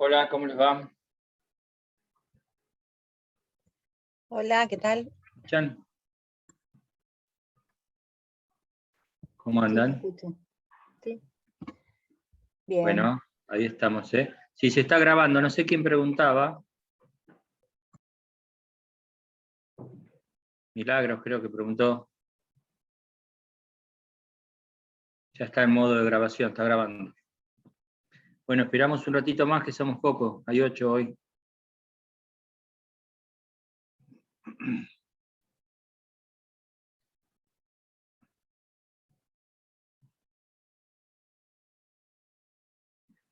Hola, ¿cómo les va? Hola, ¿qué tal? Chan, ¿cómo Sí, te andan? escucho. Sí, bien. Bueno, ahí estamos, ¿eh? Sí, se está grabando, no sé quién preguntaba. Milagros creo que preguntó. Ya está en modo de grabación, está grabando. Bueno, esperamos un ratito más, que somos pocos. Hay 8 hoy.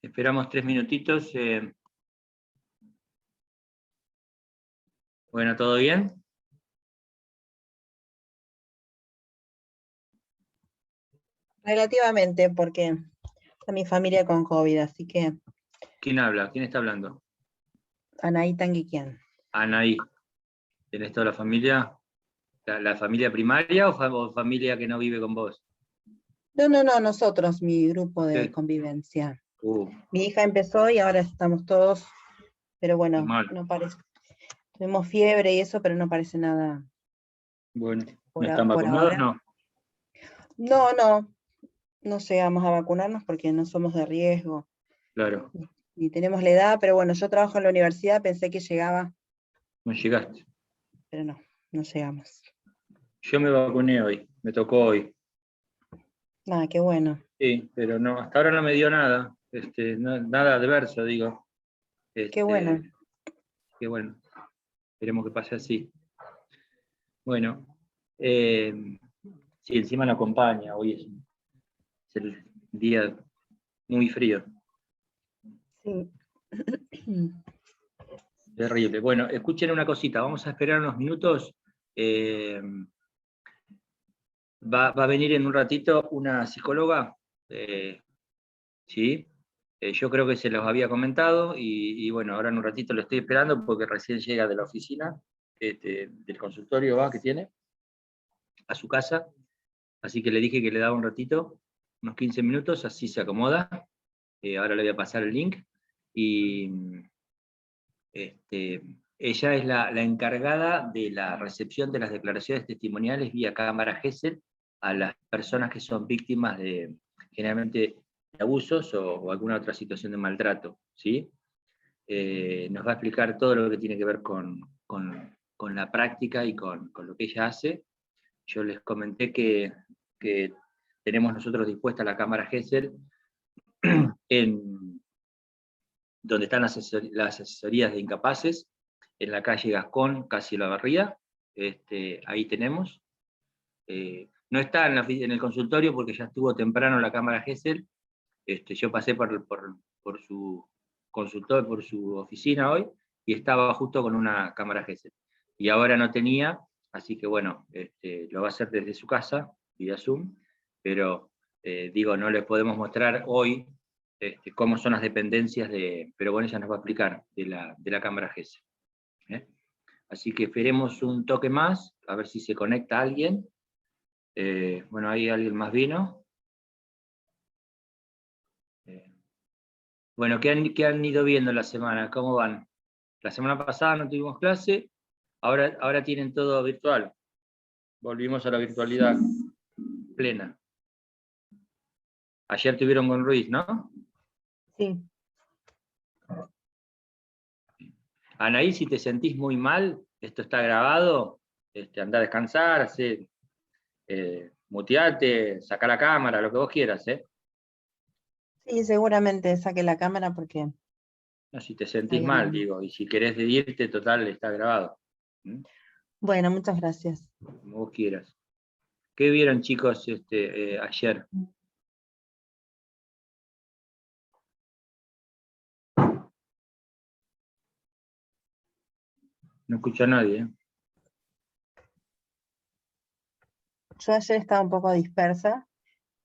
Esperamos 3 minutitos. Bueno, ¿todo bien? Relativamente, porque está mi familia con COVID, así que ¿Quién habla? ¿Quién está hablando? Anaí Tanguiquian. Anaí. ¿Tenés toda la familia? ¿La familia primaria o familia que no vive con vos? No, nosotros, mi grupo de Sí. convivencia. Uh, Mi hija empezó y ahora estamos todos, pero qué bueno, mal. no parece. Tenemos fiebre y eso, pero no parece nada Bueno, ¿no están por vacunados? ahora. No. No llegamos a vacunarnos porque no somos de riesgo, Claro, ni tenemos la edad, pero bueno, yo trabajo en la universidad, pensé que llegaba, no llegaste. pero no llegamos. Yo me vacuné hoy, me tocó hoy. Nada, qué bueno. Sí, pero no, hasta ahora no me dio nada, nada adverso, digo. Qué bueno. Que bueno, esperemos que pase así. Bueno, sí, encima no acompaña, hoy es el día muy frío, Sí. terrible. Bueno, escuchen una cosita, vamos a esperar unos minutos. eh, va a venir en un ratito una psicóloga, ¿sí? Yo creo que se los había comentado y bueno, ahora en un ratito lo estoy esperando porque recién llega de la oficina, del consultorio que tiene, a su casa, así que le dije que le daba un ratito, unos 15 minutos, así se acomoda. Ahora le voy a pasar el link y ella es la encargada de la recepción de las declaraciones testimoniales vía cámara GESEL a las personas que son víctimas de, generalmente, de abusos o alguna otra situación de maltrato, ¿sí? Nos va a explicar todo lo que tiene que ver con la práctica y con lo que ella hace. Yo les comenté que tenemos nosotros dispuesta la cámara GESEL en donde están las asesorías de incapaces, en la calle Gascón, casi La Barría, ahí tenemos. No está en el consultorio porque ya estuvo temprano la cámara GESEL. Yo pasé por su consultor, por su oficina hoy, y estaba justo con una cámara GESEL. Y ahora no tenía, así que bueno, lo va a hacer desde su casa, vía Zoom, pero digo, no les podemos mostrar hoy cómo son las dependencias pero bueno, ella nos va a explicar de la cámara GESEL. ¿eh? Así que esperemos un toque más, a ver si se conecta alguien. Bueno, ahí alguien más vino. Bueno, ¿qué han ido viendo la semana? ¿Cómo van? La semana pasada no tuvimos clase, ahora tienen todo virtual. Volvimos a la virtualidad plena. Ayer tuvieron con Ruiz, ¿no? Sí. Anaí, si te sentís muy mal, esto está grabado, andá a descansar, muteate, saca la cámara, lo que vos quieras, ¿eh? Sí, seguramente saque la cámara porque No, si te sentís hay mal, algo. digo, y si querés irte, total, está grabado. Bueno, muchas gracias. Como vos quieras. ¿Qué vieron, chicos, ayer? No escucho a nadie, ¿eh? Yo ayer estaba un poco dispersa,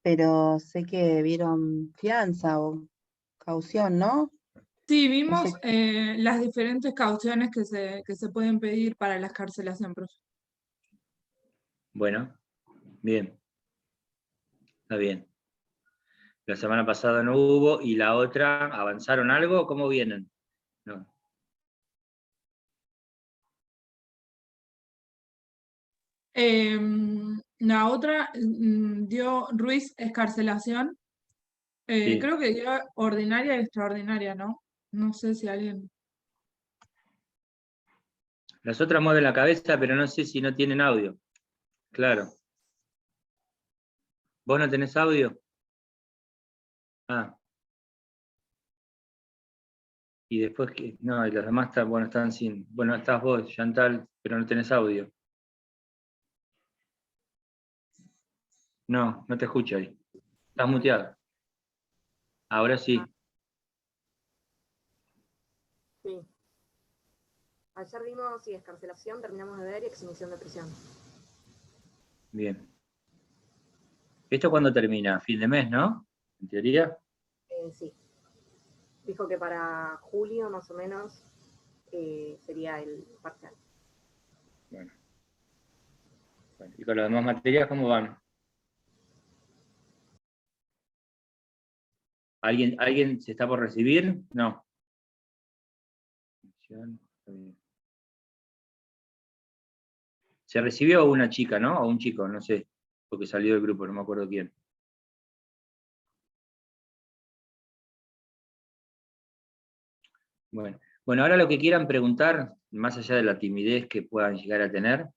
pero sé que vieron fianza o caución, ¿no? Sí, No vimos sé. las diferentes cauciones que se pueden pedir para la excarcelación, profe. Bueno, bien, está bien. La semana pasada no hubo, y la otra, ¿avanzaron algo? ¿Cómo vienen? No. La otra dio Ruiz escarcelación. Sí. Creo que dio ordinaria y extraordinaria, ¿no? No sé si alguien... Las otras mueven la cabeza, pero no sé si no tienen audio. Claro. ¿Vos no tenés audio? Ah. Y después que... No, y los demás están, bueno, están sin... Bueno, estás vos, Chantal, pero no tenés audio. No, no te escucho ahí. Estás muteado. Ahora sí. Sí. Ayer vimos escarcelación, terminamos de ver, y exhibición de prisión. Bien. ¿Esto cuándo termina? Fin de mes, ¿no? En teoría. Sí. Dijo que para julio, más o menos, sería el parcial. Bueno. ¿Y con las demás materias cómo van? ¿Alguien se está por recibir? No. Se recibió una chica, ¿no? O un chico, no sé, porque salió del grupo, no me acuerdo quién. Bueno, ahora lo que quieran preguntar, más allá de la timidez que puedan llegar a tener,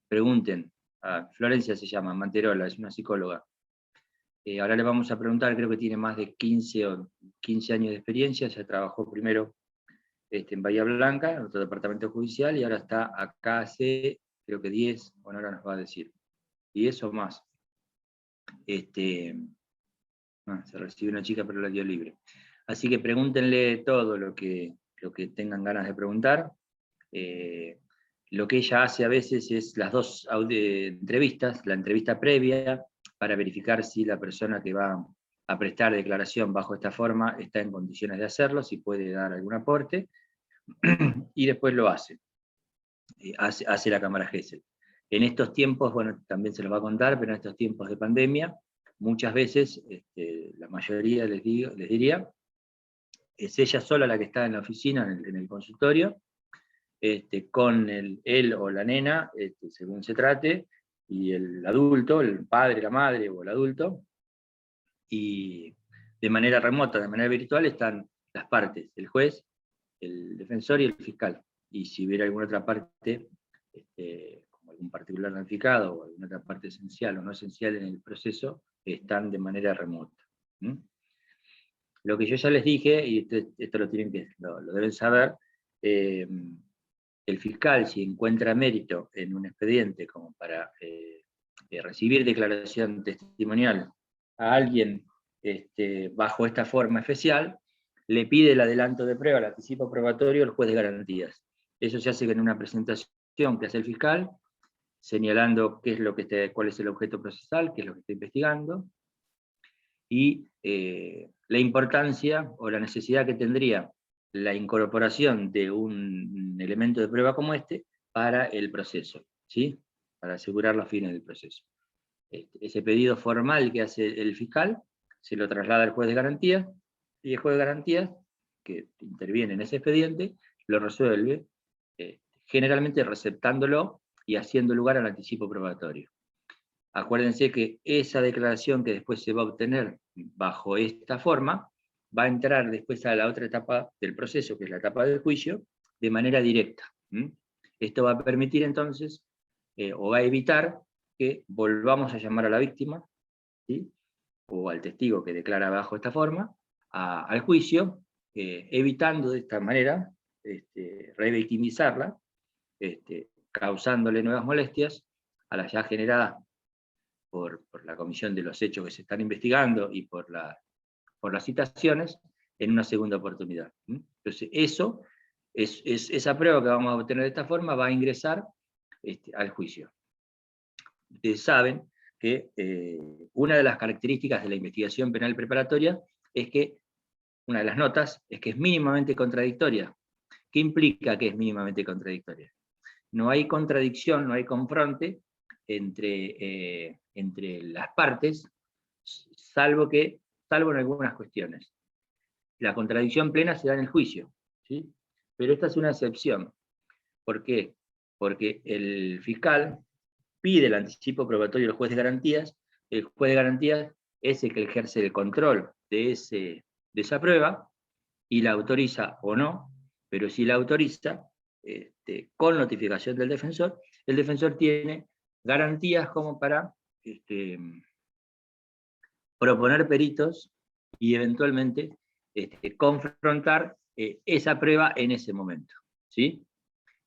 pregunten. Florencia se llama, Manterola, es una psicóloga. Ahora le vamos a preguntar, creo que tiene más de 15 años de experiencia, ya trabajó primero en Bahía Blanca, en otro departamento judicial, y ahora está acá hace, creo que 10, bueno, ahora nos va a decir, 10 o más. Se recibió una chica, pero la dio libre. Así que pregúntenle todo lo que tengan ganas de preguntar. Lo que ella hace a veces es las dos entrevistas, la entrevista previa, para verificar si la persona que va a prestar declaración bajo esta forma está en condiciones de hacerlo, si puede dar algún aporte, y después lo hace. Hace la cámara Gesell. En estos tiempos, bueno, también se los va a contar, pero en estos tiempos de pandemia, muchas veces, la mayoría les diría, es ella sola la que está en la oficina, en el consultorio, con él o la nena, según se trate, y el adulto, el padre, la madre o el adulto, y de manera remota, de manera virtual, están las partes, el juez, el defensor y el fiscal. Y si hubiera alguna otra parte, como algún particular notificado, o alguna otra parte esencial o no esencial en el proceso, están de manera remota. Lo que yo ya les dije, y esto lo deben saber, el fiscal, si encuentra mérito en un expediente como para recibir declaración testimonial a alguien bajo esta forma especial, le pide el adelanto de prueba, el anticipo probatorio al juez de garantías. Eso se hace en una presentación que hace el fiscal, señalando cuál es el objeto procesal, qué es lo que está investigando, y la importancia o la necesidad que tendría la incorporación de un elemento de prueba como este para el proceso, ¿sí? Para asegurar los fines del proceso. Ese pedido formal que hace el fiscal se lo traslada al juez de garantías, y el juez de garantías, que interviene en ese expediente, lo resuelve, generalmente receptándolo y haciendo lugar al anticipo probatorio. Acuérdense que esa declaración que después se va a obtener bajo esta forma, va a entrar después a la otra etapa del proceso, que es la etapa del juicio, de manera directa. Esto va a permitir entonces, o va a evitar que volvamos a llamar a la víctima, ¿sí? O al testigo que declara bajo esta forma, al juicio, evitando de esta manera revictimizarla, causándole nuevas molestias a las ya generadas por la comisión de los hechos que se están investigando y por las citaciones, en una segunda oportunidad. Entonces, esa prueba que vamos a obtener de esta forma va a ingresar al juicio. Ustedes saben que una de las características de la investigación penal preparatoria es que, una de las notas, es que es mínimamente contradictoria. ¿Qué implica que es mínimamente contradictoria? No hay contradicción, no hay confronte entre las partes salvo en algunas cuestiones. La contradicción plena se da en el juicio, ¿sí? Pero esta es una excepción. ¿Por qué? Porque el fiscal pide el anticipo probatorio del juez de garantías, el juez de garantías es el que ejerce el control de esa prueba, y la autoriza o no, pero si la autoriza, con notificación del defensor, el defensor tiene garantías como para proponer peritos y eventualmente confrontar esa prueba en ese momento, ¿sí?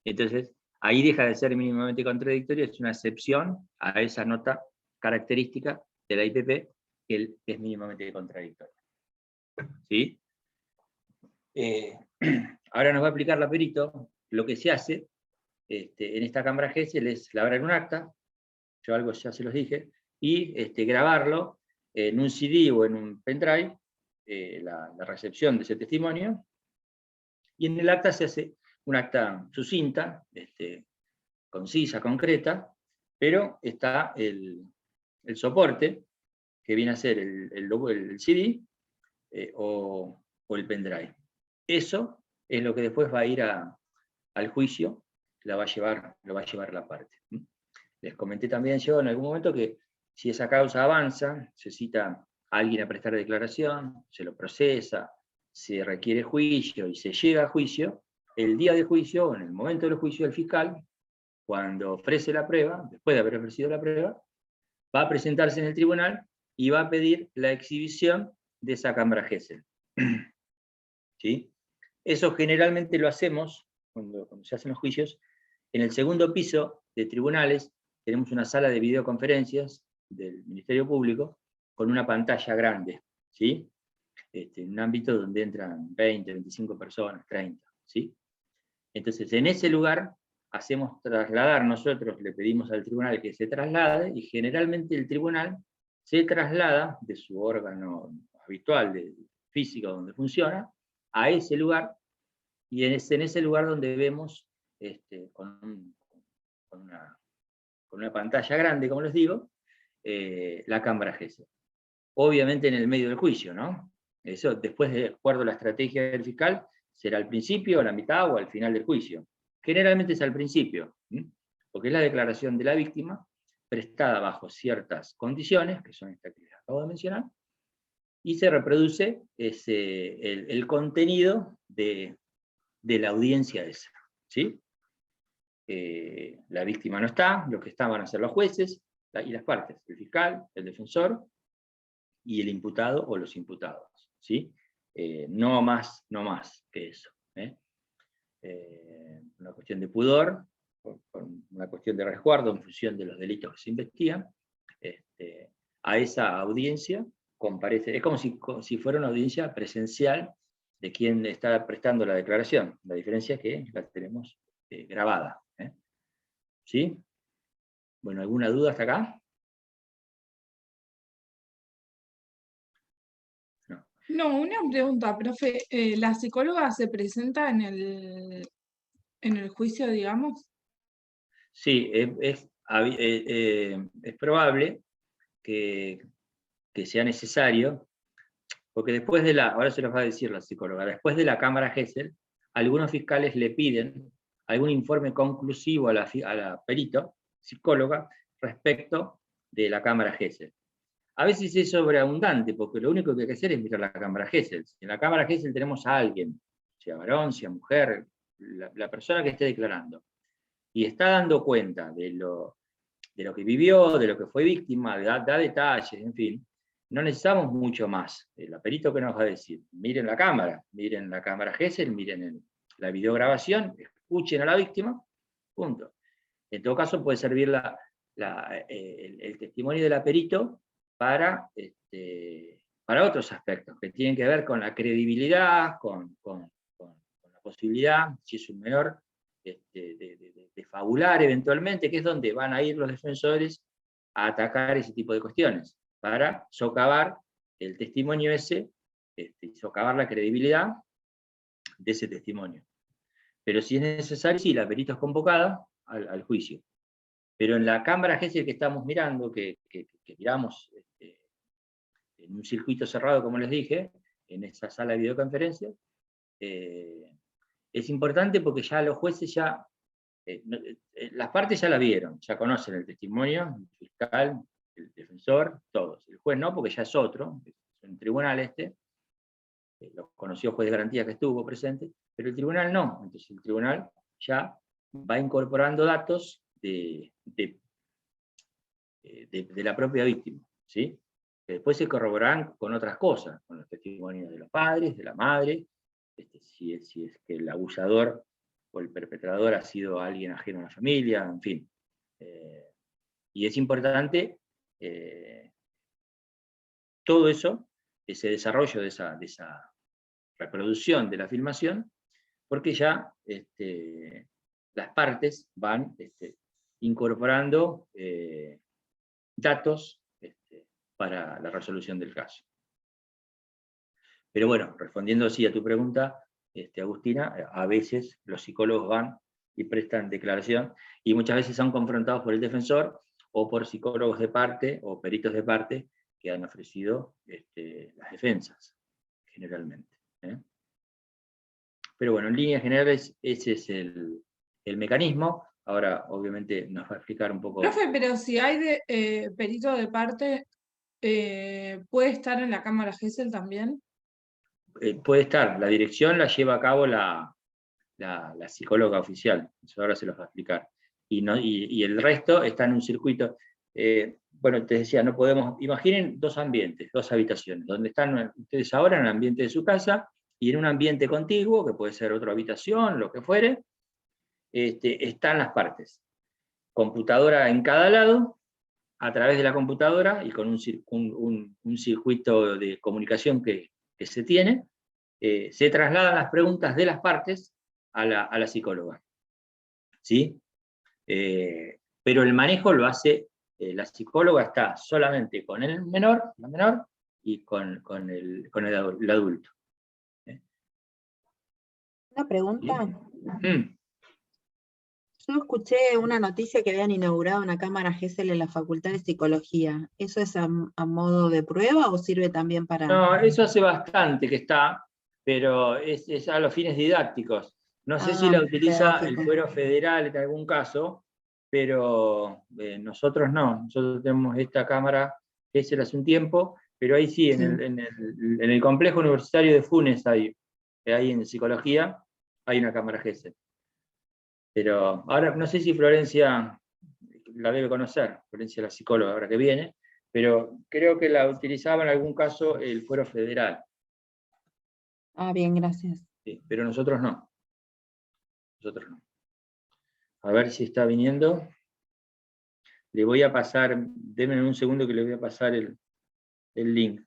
Entonces, ahí deja de ser mínimamente contradictorio, es una excepción a esa nota característica de la IPP, que es mínimamente contradictoria, ¿sí? Ahora nos va a explicar la perito lo que se hace en esta cámara Gesell es labrar un acta, yo algo ya se los dije, y grabarlo en un CD o en un pendrive, la recepción de ese testimonio, y en el acta se hace un acta sucinta, concisa, concreta, pero está el soporte, que viene a ser el CD o el pendrive. Eso es lo que después va a ir al juicio, lo va a llevar la parte. Les comenté también yo en algún momento que si esa causa avanza, se cita a alguien a prestar declaración, se lo procesa, se requiere juicio y se llega a juicio, el día de juicio, o en el momento del juicio, el fiscal, cuando ofrece la prueba, después de haber ofrecido la prueba, va a presentarse en el tribunal y va a pedir la exhibición de esa cámara Gesell. ¿Sí? Eso generalmente lo hacemos, cuando se hacen los juicios, en el segundo piso de tribunales tenemos una sala de videoconferencias del Ministerio Público con una pantalla grande, ¿sí? En un ámbito donde entran 20, 25 personas, 30, ¿sí? Entonces, en ese lugar hacemos trasladar, nosotros le pedimos al tribunal que se traslade, y generalmente el tribunal se traslada de su órgano habitual, físico, donde funciona, a ese lugar, y es en ese lugar donde vemos con una pantalla grande, como les digo, la cámara Gesell. Obviamente en el medio del juicio, ¿no? Eso después, de acuerdo a la estrategia del fiscal, será al principio, a la mitad o al final del juicio. Generalmente es al principio, porque es la declaración de la víctima prestada bajo ciertas condiciones, que son estas que les acabo de mencionar, y se reproduce el contenido de la audiencia esa, ¿sí? La víctima no está, los que están van a ser los jueces y las partes, el fiscal, el defensor y el imputado o los imputados, ¿sí? No más que eso. Una cuestión de pudor, una cuestión de resguardo en función de los delitos que se investigan, a esa audiencia comparece, es como si fuera una audiencia presencial de quien está prestando la declaración. La diferencia es que la tenemos grabada. ¿Sí? Bueno, ¿alguna duda hasta acá? No. No, una pregunta, profe. ¿La psicóloga se presenta en el juicio, digamos? Sí, es probable que sea necesario, porque después ahora se los va a decir la psicóloga, después de la cámara Gesell, algunos fiscales le piden algún informe conclusivo a la perito, psicóloga, respecto de la cámara Gesell. A veces es sobreabundante, porque lo único que hay que hacer es mirar la cámara Gesell. En la cámara Gesell tenemos a alguien, sea varón, sea mujer, la persona que esté declarando, y está dando cuenta de lo que vivió, de lo que fue víctima, da detalles, en fin. No necesitamos mucho más. La perito que nos va a decir, miren la cámara Gesell, miren la videograbación, escuchen a la víctima, punto. En todo caso puede servir el testimonio de la perito para otros aspectos, que tienen que ver con la credibilidad, con la posibilidad, si es un menor, de fabular eventualmente, que es donde van a ir los defensores a atacar ese tipo de cuestiones, para socavar el testimonio ese, socavar la credibilidad de ese testimonio. Pero si es necesario, sí, la perito es convocada al juicio. Pero en la cámara Gesell que estamos mirando, que miramos en un circuito cerrado, como les dije, en esa sala de videoconferencia. Es importante porque ya los jueces las partes ya la vieron, ya conocen el testimonio, el fiscal, el defensor, todos. El juez no, porque ya es otro, es un tribunal lo conoció juez de garantía que estuvo presente, pero el tribunal no. Entonces el tribunal ya va incorporando datos de la propia víctima, ¿sí? Que después se corroborarán con otras cosas, con los testimonios de los padres, de la madre, si es que el abusador o el perpetrador ha sido alguien ajeno a la familia, en fin. Y es importante todo eso, ese desarrollo de esa reproducción de la filmación, porque ya las partes van incorporando datos para la resolución del caso. Pero bueno, respondiendo así a tu pregunta, Agustina, a veces los psicólogos van y prestan declaración, y muchas veces son confrontados por el defensor, o por psicólogos de parte, o peritos de parte, que han ofrecido las defensas, generalmente. Pero bueno, en líneas generales, ese es el mecanismo. Ahora, obviamente, nos va a explicar un poco. Profe, pero si hay perito de parte, ¿puede estar en la cámara Gesell también? Puede estar, la dirección la lleva a cabo la psicóloga oficial, eso ahora se los va a explicar. Y el resto está en un circuito. Bueno, te decía, no podemos, imaginen dos ambientes, dos habitaciones, donde están ustedes ahora en el ambiente de su casa, y en un ambiente contiguo, que puede ser otra habitación, lo que fuere, están las partes. Computadora en cada lado, a través de la computadora, y con un circuito de comunicación que se tiene, se trasladan las preguntas de las partes a la psicóloga. ¿Sí? Pero el manejo lo hace, la psicóloga está solamente con el menor, la menor, y con el adulto. Una pregunta. ¿Sí? Yo escuché una noticia que habían inaugurado una cámara Gesell en la Facultad de Psicología. ¿Eso es a modo de prueba o sirve también para...? No, eso hace bastante que está, pero es a los fines didácticos. No sé si la utiliza el pedagógico. Fuero Federal en algún caso, pero nosotros no. Nosotros tenemos esta cámara Gesell hace un tiempo, pero ahí sí, Sí. en el complejo universitario de Funes, ahí en psicología, hay una cámara Gesell. Pero ahora no sé si Florencia la debe conocer, Florencia la psicóloga ahora que viene, pero creo que la utilizaba en algún caso el Fuero Federal. Ah, bien, gracias. Sí, pero nosotros no. Nosotros no. A ver si está viniendo. Le voy a pasar, denme un segundo que le voy a pasar el link.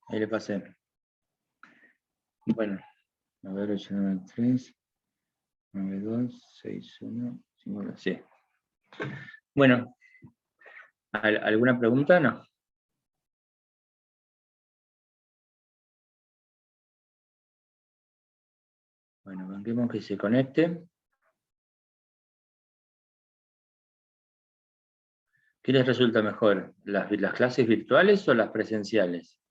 Ahí le pasé. Bueno, a ver, 893, 92, 61, 50, sí. Bueno, ¿alguna pregunta? No. Bueno, banquemos que se conecte. ¿Qué les resulta mejor? ¿Las clases virtuales o las presenciales?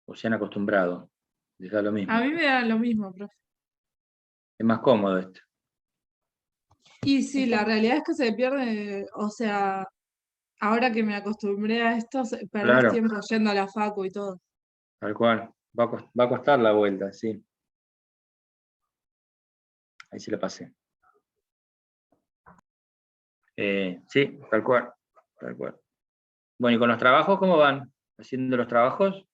¿O se han acostumbrado? ¿Les da lo mismo? A mí me da lo mismo, profe. Es más cómodo esto. Y sí, la realidad es que se pierde, o sea, ahora que me acostumbré a esto, perdés Claro, tiempo yendo a la facu y todo. tal cual. Va a costar la vuelta, sí. Ahí se la pasé. Sí, tal cual. Tal cual. Bueno, ¿y con los trabajos cómo van? ¿Haciendo los trabajos?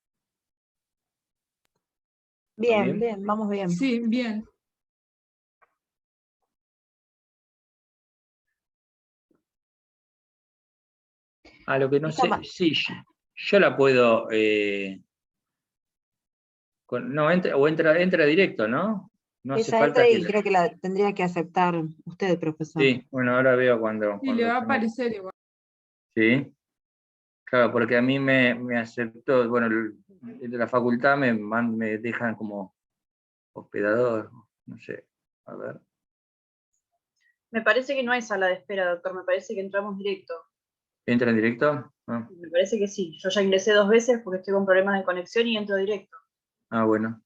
Bien, ¿Bien? bien, vamos bien. Sí, bien. Lo que no Esta sé, ma- sí, yo la puedo... no, entra directo, ¿no? No hace Ella entra falta que... y creo que la tendría que aceptar usted, profesor. Sí, bueno, ahora veo cuando... Y le va a se me- aparecer igual. Sí, claro, porque a mí me aceptó, bueno, de la facultad me dejan como hospedador, no sé, a ver. Me parece que no hay sala de espera, doctor, me parece que entramos directo. ¿Entra en directo? Ah, Me parece que sí. Yo ya ingresé 2 veces porque estoy con problemas de conexión y entro directo. bueno.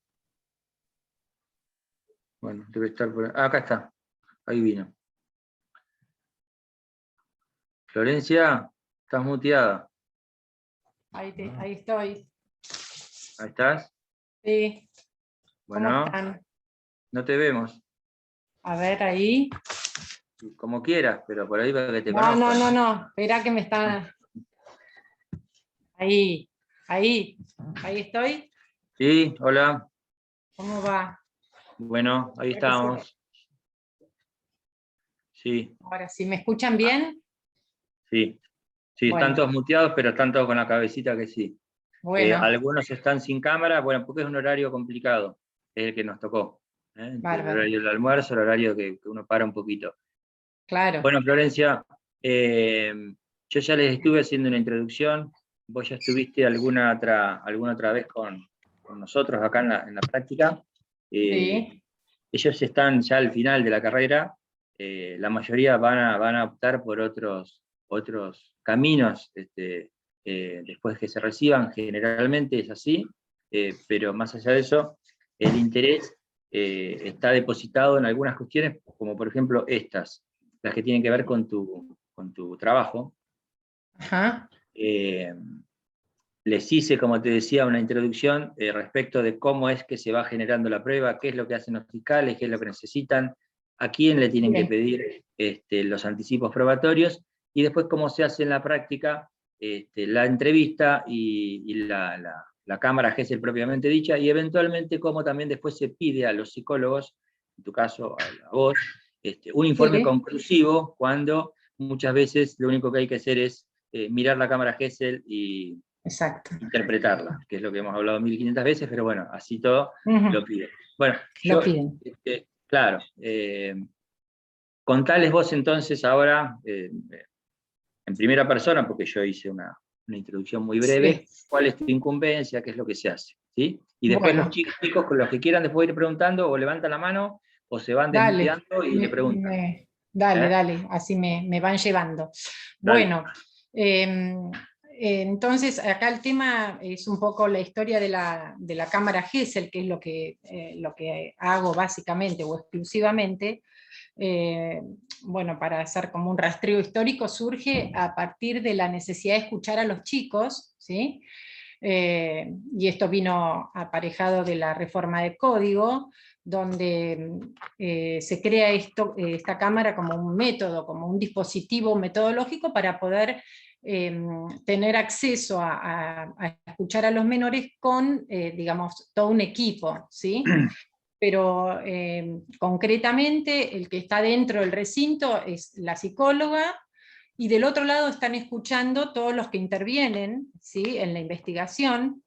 Bueno, debe estar por... acá está, ahí vino. Florencia, estás muteada. Ahí estoy. ¿Ahí estás? Sí, ¿cómo Bueno, están? no te vemos. A ver, ahí. Como quieras, pero por ahí para que te No, conozcan. no. Espera que me están. Ahí estoy. Sí, hola. ¿Cómo va? Bueno, ahí estamos. Sí, Ahora, ¿sí me escuchan bien? sí. Sí, están Bueno, todos muteados, pero están todos con la cabecita que sí. bueno, Algunos están sin cámara, bueno, porque es un horario complicado, es el que nos tocó. Entre el bárbaro. horario del almuerzo, el horario que uno para un poquito. Claro. Bueno, Florencia, yo ya les estuve haciendo una introducción, vos ya estuviste alguna otra vez con nosotros acá en la práctica. Sí. Ellos están ya al final de la carrera, la mayoría van a optar por otros caminos después que se reciban, generalmente es así, pero más allá de eso, el interés está depositado en algunas cuestiones, como por ejemplo estas, las que tienen que ver con tu trabajo. Ajá. Les hice, como te decía, una introducción respecto de cómo es que se va generando la prueba, qué es lo que hacen los fiscales, qué es lo que necesitan, a quién le tienen que pedir los anticipos probatorios, y después cómo se hace en la práctica la entrevista y la cámara GESEL propiamente dicha, y eventualmente cómo también después se pide a los psicólogos, en tu caso a vos, un informe Sí. conclusivo, cuando muchas veces lo único que hay que hacer es mirar la cámara GESEL y Exacto. interpretarla, que es lo que hemos hablado 1500 veces, pero bueno, así todo Ujú. lo piden. Bueno, Lo yo, piden. claro, contales vos entonces ahora, en primera persona, porque yo hice una introducción muy breve, Sí. cuál es tu incumbencia, qué es lo que se hace, ¿sí? Y después Bueno. los chicos, con los que quieran después ir preguntando, o levantan la mano, o se van Dale. desmuteando y le preguntan. Dale, así me van llevando. Dale. Bueno, entonces acá el tema es un poco la historia de la cámara GESEL, que es lo que hago básicamente o exclusivamente. Bueno, para hacer como un rastreo histórico, surge a partir de la necesidad de escuchar a los chicos, ¿sí? Y esto vino aparejado de la reforma de código, donde se crea esta cámara como un método, como un dispositivo metodológico para poder tener acceso a escuchar a los menores con, digamos, todo un equipo, ¿sí? Pero concretamente el que está dentro del recinto es la psicóloga, y del otro lado están escuchando todos los que intervienen, ¿sí?, en la investigación.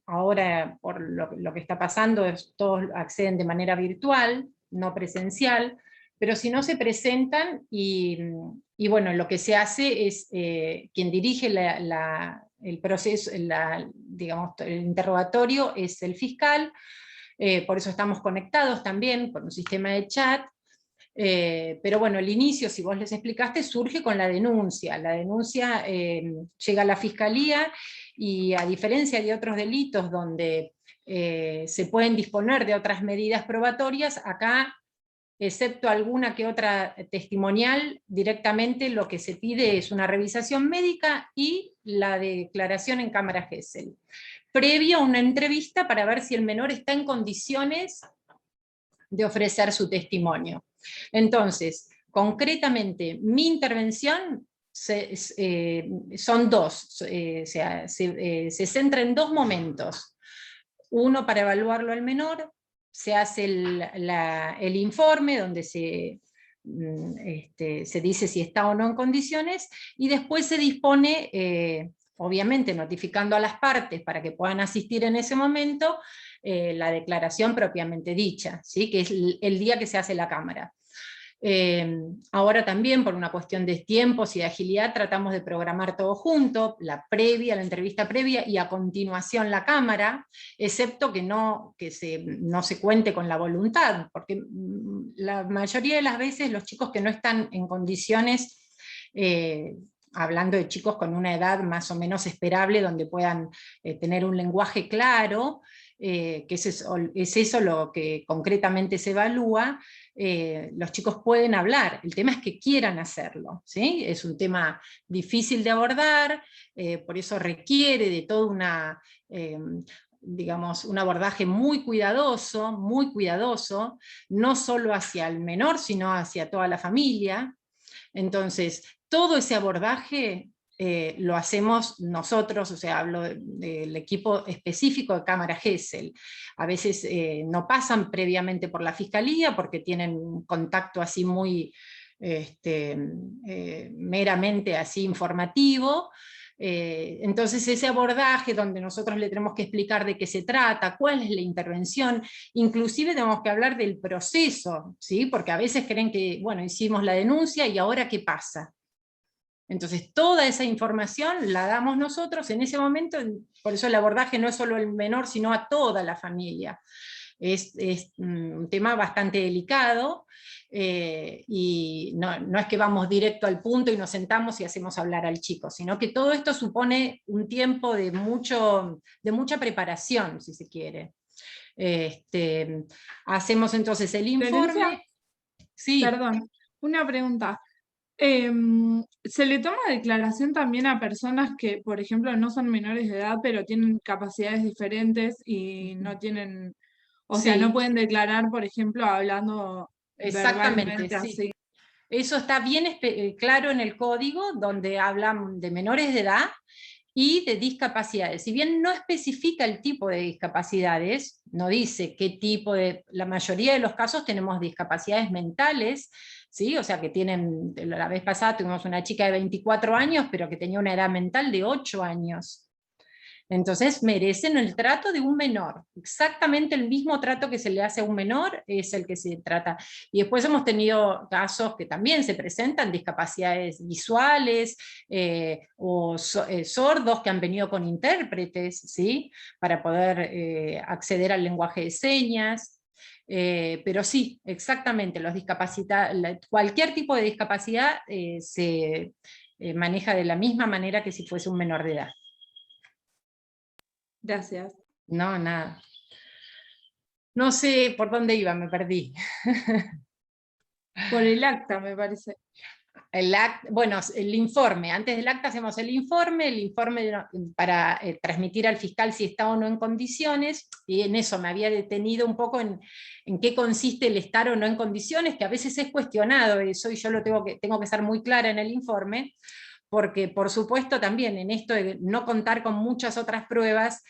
Ahora, por lo que está pasando, todos acceden de manera virtual, no presencial, pero si no se presentan, y bueno, lo que se hace es, quien dirige el proceso, digamos, el interrogatorio es el fiscal. Por eso estamos conectados también por un sistema de chat. Pero bueno, el inicio, si vos les explicaste, surge con la denuncia. La denuncia llega a la fiscalía, y a diferencia de otros delitos donde se pueden disponer de otras medidas probatorias, acá, excepto alguna que otra testimonial, directamente lo que se pide es una revisación médica y la declaración en cámara GESEL, previo a una entrevista para ver si el menor está en condiciones de ofrecer su testimonio. Entonces, concretamente, mi intervención son dos, o sea, se centra en dos momentos. Uno, para evaluarlo al menor, se hace el informe donde se dice si está o no en condiciones, y después se dispone, obviamente notificando a las partes para que puedan asistir en ese momento, la declaración propiamente dicha, ¿sí? Que es el día que se hace la cámara. Ahora también, por una cuestión de tiempos y de agilidad, tratamos de programar todo junto, la entrevista previa, y a continuación la cámara, excepto que no se cuente con la voluntad, porque la mayoría de las veces los chicos que no están en condiciones, hablando de chicos con una edad más o menos esperable, donde puedan tener un lenguaje claro, que es eso lo que concretamente se evalúa. Los chicos pueden hablar, el tema es que quieran hacerlo, ¿sí? Es un tema difícil de abordar, por eso requiere de toda una, digamos, un abordaje muy cuidadoso, no solo hacia el menor, sino hacia toda la familia. Entonces, todo ese abordaje lo hacemos nosotros, o sea, hablo del equipo específico de Cámara Gesell. A veces no pasan previamente por la Fiscalía porque tienen un contacto así muy meramente así informativo. Entonces ese abordaje donde nosotros le tenemos que explicar de qué se trata, cuál es la intervención, inclusive tenemos que hablar del proceso, ¿sí? Porque a veces creen que, bueno, hicimos la denuncia y ahora ¿qué pasa? Entonces toda esa información la damos nosotros en ese momento, por eso el abordaje no es solo al menor, sino a toda la familia. Es un tema bastante delicado, y no es que vamos directo al punto y nos sentamos y hacemos hablar al chico, sino que todo esto supone un tiempo de mucha preparación, si se quiere. Hacemos entonces el informe. Florencia, Sí. perdón, una pregunta. ¿Se le toma declaración también a personas que, por ejemplo, no son menores de edad, pero tienen capacidades diferentes y no tienen, o sea, no Sí. pueden declarar, por ejemplo, hablando Exactamente, verbalmente sí. así? Eso está bien claro en el código, donde hablan de menores de edad y de discapacidades. Si bien no especifica el tipo de discapacidades, no dice qué tipo la mayoría de los casos tenemos discapacidades mentales, ¿sí? O sea que tienen, la vez pasada tuvimos una chica de 24 años, pero que tenía una edad mental de 8 años. Entonces merecen el trato de un menor, exactamente el mismo trato que se le hace a un menor es el que se trata. Y después hemos tenido casos que también se presentan, discapacidades visuales, o sordos que han venido con intérpretes, ¿sí? Para poder acceder al lenguaje de señas. Pero sí, exactamente, cualquier tipo de discapacidad se maneja de la misma manera que si fuese un menor de edad. Gracias. No, nada. No sé por dónde iba, me perdí. Por el acta, me parece. Bueno, el informe. Antes del acta hacemos el informe para transmitir al fiscal si está o no en condiciones, y en eso me había detenido un poco en qué consiste el estar o no en condiciones, que a veces es cuestionado eso, y yo tengo que ser muy clara en el informe, porque por supuesto también en esto de no contar con muchas otras pruebas,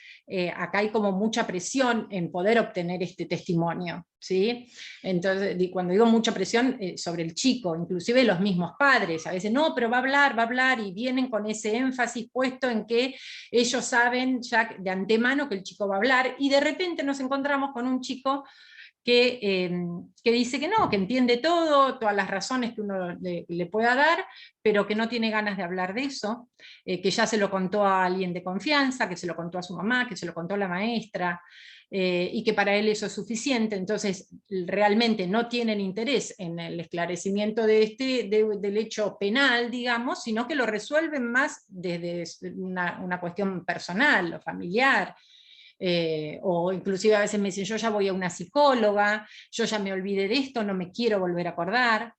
acá hay como mucha presión en poder obtener este testimonio, ¿sí? Entonces, cuando digo mucha presión sobre el chico, inclusive los mismos padres, a veces no, pero va a hablar, y vienen con ese énfasis puesto en que ellos saben ya de antemano que el chico va a hablar, y de repente nos encontramos con un chico que dice que no, que entiende todo, todas las razones que uno le pueda dar, pero que no tiene ganas de hablar de eso, que ya se lo contó a alguien de confianza, que se lo contó a su mamá, que se lo contó a la maestra, y que para él eso es suficiente. Entonces realmente no tienen interés en el esclarecimiento del hecho penal, digamos, sino que lo resuelven más desde una cuestión personal o familiar. O inclusive a veces me dicen, yo ya voy a una psicóloga, yo ya me olvidé de esto, no me quiero volver a acordar.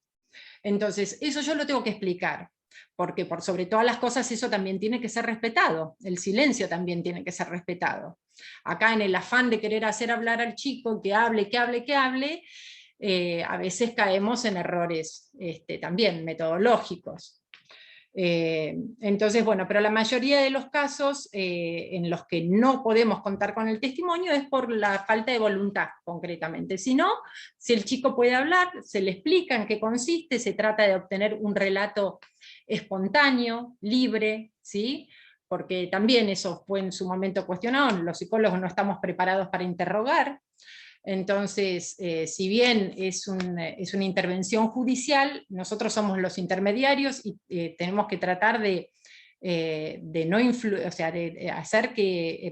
Entonces, eso yo lo tengo que explicar, porque por sobre todas las cosas eso también tiene que ser respetado, el silencio también tiene que ser respetado. Acá en el afán de querer hacer hablar al chico, que hable, a veces caemos en errores también metodológicos. Entonces, bueno, pero la mayoría de los casos en los que no podemos contar con el testimonio es por la falta de voluntad, concretamente. Si no, si el chico puede hablar, se le explica en qué consiste, se trata de obtener un relato espontáneo, libre, ¿sí? Porque también eso fue en su momento cuestionado, los psicólogos no estamos preparados para interrogar. Entonces, si bien es una intervención judicial, nosotros somos los intermediarios y tenemos que tratar de no o sea, de hacer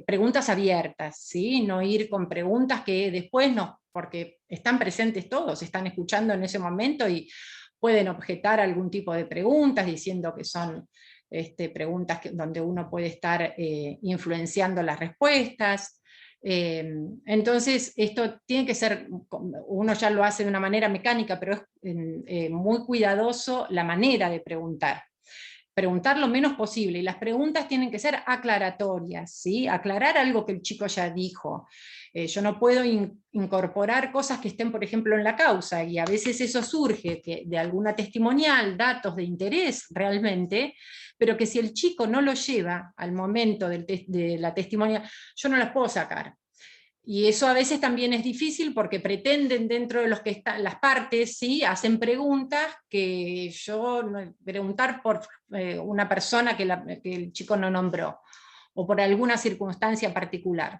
preguntas abiertas, ¿sí? No ir con preguntas que después no, porque están presentes todos, están escuchando en ese momento y pueden objetar algún tipo de preguntas diciendo que son preguntas donde uno puede estar influenciando las respuestas. Entonces esto tiene que ser, uno ya lo hace de una manera mecánica, pero es muy cuidadoso la manera de preguntar lo menos posible, y las preguntas tienen que ser aclaratorias, ¿sí? Aclarar algo que el chico ya dijo. Yo no puedo incorporar cosas que estén, por ejemplo, en la causa, y a veces eso surge de alguna testimonial, datos de interés realmente, pero que si el chico no lo lleva al momento de la testimonial, yo no las puedo sacar. Y eso a veces también es difícil porque pretenden dentro de los que están las partes, ¿sí? Hacen preguntas que preguntar por una persona que el chico no nombró, o por alguna circunstancia particular.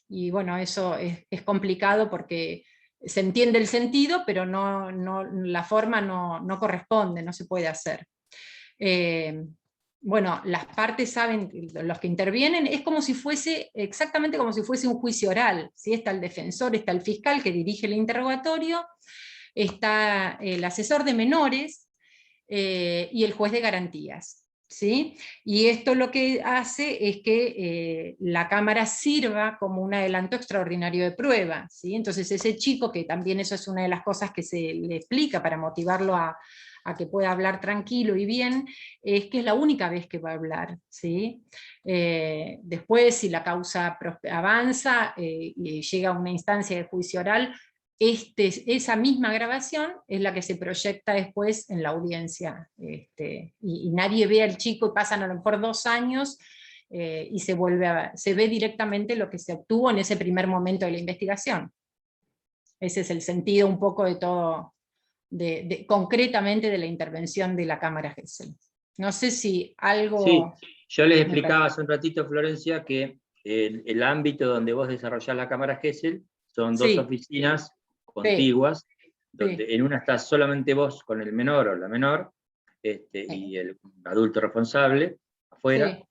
Y bueno, eso es complicado porque se entiende el sentido, pero la forma no corresponde, no se puede hacer. Bueno, las partes saben, los que intervienen, es como si fuese, exactamente como si fuese un juicio oral, ¿sí? Está el defensor, está el fiscal que dirige el interrogatorio, está el asesor de menores y el juez de garantías, ¿sí? Y esto lo que hace es que la cámara sirva como un adelanto extraordinario de prueba, ¿sí? Entonces ese chico, que también eso es una de las cosas que se le explica para motivarlo a que pueda hablar tranquilo y bien, es que es la única vez que va a hablar, ¿sí? Después, si la causa avanza y llega a una instancia de juicio oral, esa misma grabación es la que se proyecta después en la audiencia, y nadie ve al chico y pasan a lo mejor 2 años y se ve directamente lo que se obtuvo en ese primer momento de la investigación. Ese es el sentido un poco de todo, concretamente de la intervención de la cámara Gesell. No sé si algo... Sí, yo les explicaba hace un ratito, Florencia, que el ámbito donde vos desarrollás la cámara Gesell son 2 oficinas contiguas, donde en una estás solamente vos con el menor o la menor, y el adulto responsable afuera,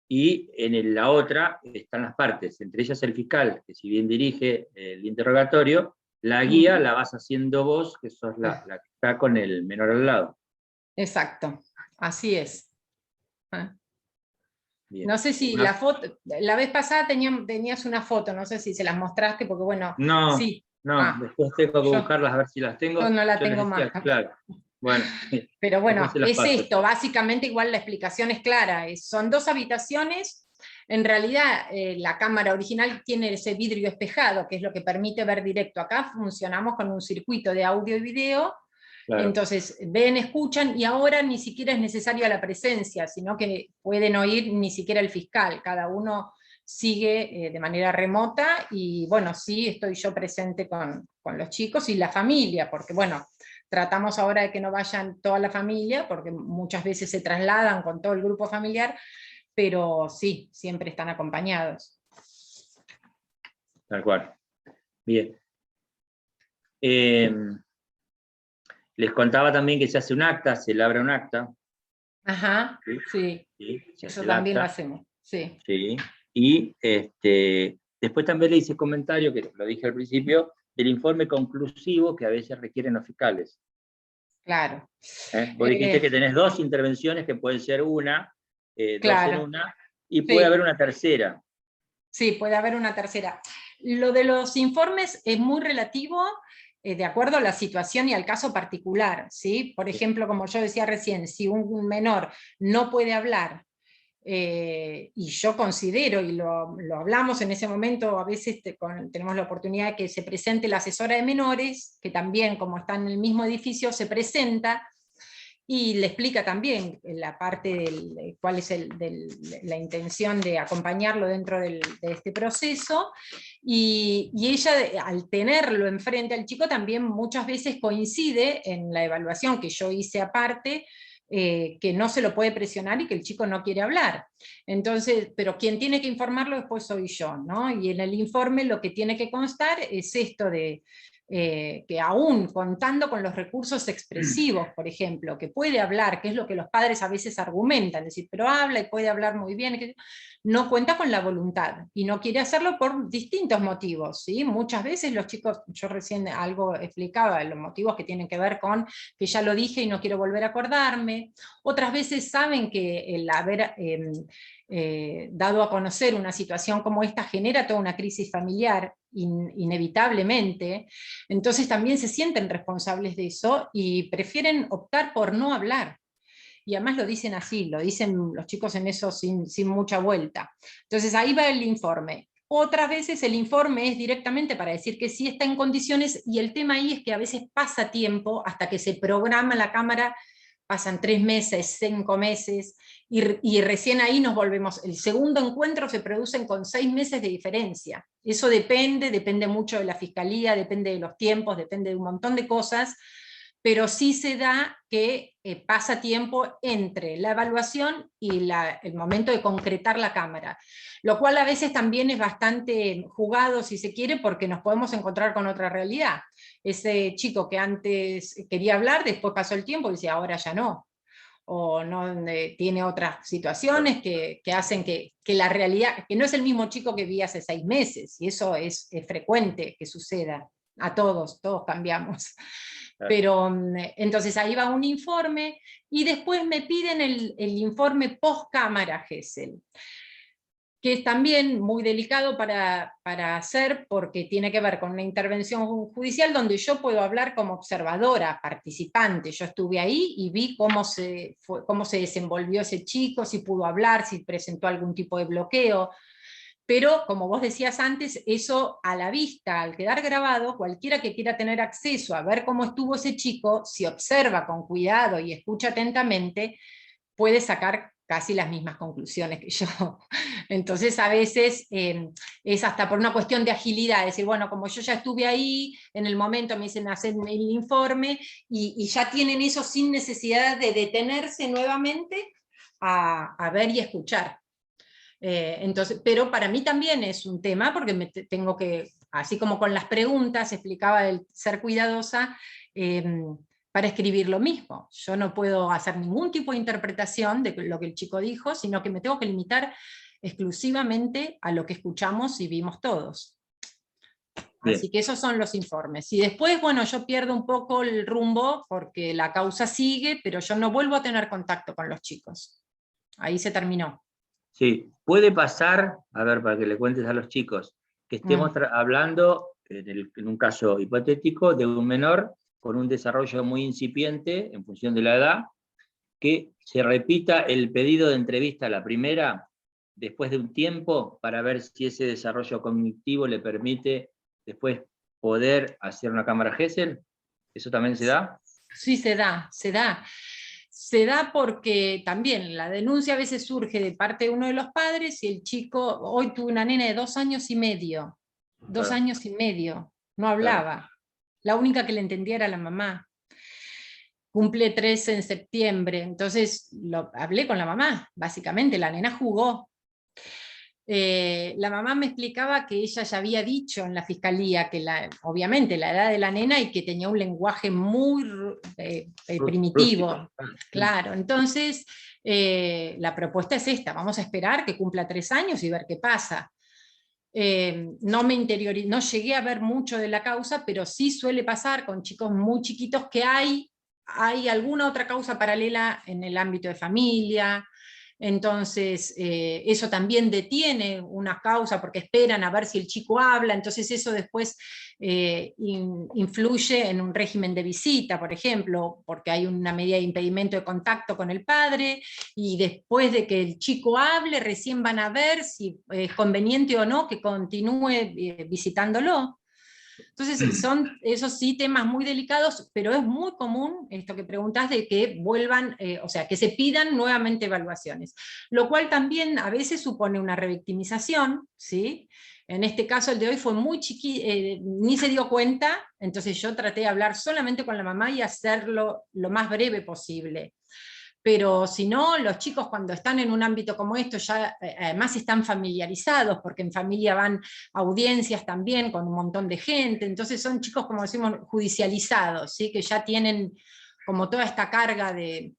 y en la otra están las partes, entre ellas el fiscal, que si bien dirige el interrogatorio, la guía la vas haciendo vos, que sos la que está con el menor al lado. Exacto, así es. Bien. No sé si la foto, la vez pasada tenías una foto, no sé si se las mostraste, porque bueno, no, sí. Después tengo que buscarlas a ver si las tengo. Yo no la tengo más. Claro. Bueno, pero bueno, es paso. esto, básicamente igual la explicación es clara, son 2 habitaciones. En realidad la cámara original tiene ese vidrio espejado, que es lo que permite ver directo. Acá funcionamos con un circuito de audio y video, claro. Entonces ven, escuchan, y ahora ni siquiera es necesaria la presencia, sino que pueden oír ni siquiera el fiscal, cada uno sigue de manera remota, y bueno, sí estoy yo presente con los chicos y la familia, porque bueno, tratamos ahora de que no vayan toda la familia, porque muchas veces se trasladan con todo el grupo familiar, pero sí, siempre están acompañados. Tal cual. Bien. Les contaba también que se hace un acta, se labra un acta. Ajá, sí. Eso también lo hacemos. Sí. Sí. Y después también le hice comentario, que lo dije al principio, del informe conclusivo que a veces requieren los fiscales. Claro. Vos dijiste que tenés 2 intervenciones, que pueden ser una, claro. 2 en una, y puede haber una tercera. Sí, puede haber una tercera. Lo de los informes es muy relativo, de acuerdo a la situación y al caso particular, ¿sí? Por ejemplo, como yo decía recién, si un menor no puede hablar, y yo considero, y lo hablamos en ese momento, a veces tenemos la oportunidad de que se presente la asesora de menores, que también, como está en el mismo edificio, se presenta, y le explica también la parte cuál es la intención de acompañarlo dentro de este proceso, y ella, al tenerlo enfrente al chico, también muchas veces coincide en la evaluación que yo hice aparte, que no se lo puede presionar y que el chico no quiere hablar. Entonces, pero quien tiene que informarlo después soy yo, ¿no? Y en el informe lo que tiene que constar es esto de que aún contando con los recursos expresivos, por ejemplo, que puede hablar, que es lo que los padres a veces argumentan, es decir, pero habla y puede hablar muy bien, que no cuenta con la voluntad, y no quiere hacerlo por distintos motivos, ¿sí? Muchas veces los chicos, yo recién algo explicaba, los motivos que tienen que ver con que ya lo dije y no quiero volver a acordarme, otras veces saben que el haber dado a conocer una situación como esta genera toda una crisis familiar, inevitablemente, entonces también se sienten responsables de eso y prefieren optar por no hablar. Y además lo dicen así, lo dicen los chicos en eso sin mucha vuelta. Entonces ahí va el informe. Otras veces el informe es directamente para decir que sí está en condiciones, y el tema ahí es que a veces pasa tiempo hasta que se programa la cámara, pasan 3 meses, 5 meses, y recién ahí nos volvemos. El segundo encuentro se producen con 6 meses de diferencia. Eso depende mucho de la fiscalía, depende de los tiempos, depende de un montón de cosas, pero sí se da que pasa tiempo entre la evaluación y el momento de concretar la cámara, lo cual a veces también es bastante jugado, si se quiere, porque nos podemos encontrar con otra realidad. Ese chico que antes quería hablar, después pasó el tiempo y dice, ahora ya no. O no, tiene otras situaciones que hacen que la realidad, que no es el mismo chico que vi hace 6 meses, y eso es frecuente que suceda. A todos cambiamos. Pero entonces ahí va un informe, y después me piden el informe post cámara Gesell, que es también muy delicado para hacer, porque tiene que ver con una intervención judicial donde yo puedo hablar como observadora, participante. Yo estuve ahí y vi cómo se desenvolvió ese chico, si pudo hablar, si presentó algún tipo de bloqueo. Pero, como vos decías antes, eso a la vista, al quedar grabado, cualquiera que quiera tener acceso a ver cómo estuvo ese chico, si observa con cuidado y escucha atentamente, puede sacar casi las mismas conclusiones que yo. Entonces a veces es hasta por una cuestión de agilidad, es decir, bueno, como yo ya estuve ahí, en el momento me dicen hacer el informe, y ya tienen eso sin necesidad de detenerse nuevamente a ver y escuchar. Entonces, pero para mí también es un tema, porque tengo que, así como con las preguntas, explicaba el ser cuidadosa, para escribir lo mismo. Yo no puedo hacer ningún tipo de interpretación de lo que el chico dijo, sino que me tengo que limitar exclusivamente a lo que escuchamos y vimos todos. Bien. Así que esos son los informes. Y después, bueno, yo pierdo un poco el rumbo, porque la causa sigue, pero yo no vuelvo a tener contacto con los chicos. Ahí se terminó. Sí, puede pasar, a ver, para que le cuentes a los chicos, que estemos hablando, en un caso hipotético, de un menor con un desarrollo muy incipiente, en función de la edad, que se repita el pedido de entrevista, la primera, después de un tiempo, para ver si ese desarrollo cognitivo le permite después poder hacer una cámara Gesell. ¿Eso también se da? Sí, se da. Se da porque también la denuncia a veces surge de parte de uno de los padres, y el chico, hoy tuve una nena de 2 años y medio, 2 años y medio, no hablaba. La única que le entendía era la mamá. Cumple 13 en septiembre, entonces hablé con la mamá, básicamente, la nena jugó. La mamá me explicaba que ella ya había dicho en la fiscalía que obviamente la edad de la nena, y que tenía un lenguaje muy primitivo. Claro, entonces la propuesta es esta: vamos a esperar que cumpla 3 años y ver qué pasa. No llegué a ver mucho de la causa, pero sí suele pasar con chicos muy chiquitos que hay alguna otra causa paralela en el ámbito de familia. Entonces eso también detiene una causa, porque esperan a ver si el chico habla, entonces eso después influye en un régimen de visita, por ejemplo, porque hay una medida de impedimento de contacto con el padre, y después de que el chico hable recién van a ver si es conveniente o no que continúe visitándolo. Entonces son, esos sí, temas muy delicados, pero es muy común esto que preguntás de que vuelvan, o sea, que se pidan nuevamente evaluaciones, lo cual también a veces supone una revictimización, ¿sí? En este caso el de hoy fue muy chiquito, ni se dio cuenta, entonces yo traté de hablar solamente con la mamá y hacerlo lo más breve posible. Pero si no, los chicos cuando están en un ámbito como esto ya además están familiarizados, porque en familia van audiencias también con un montón de gente, entonces son chicos, como decimos, judicializados, ¿sí? Que ya tienen como toda esta carga de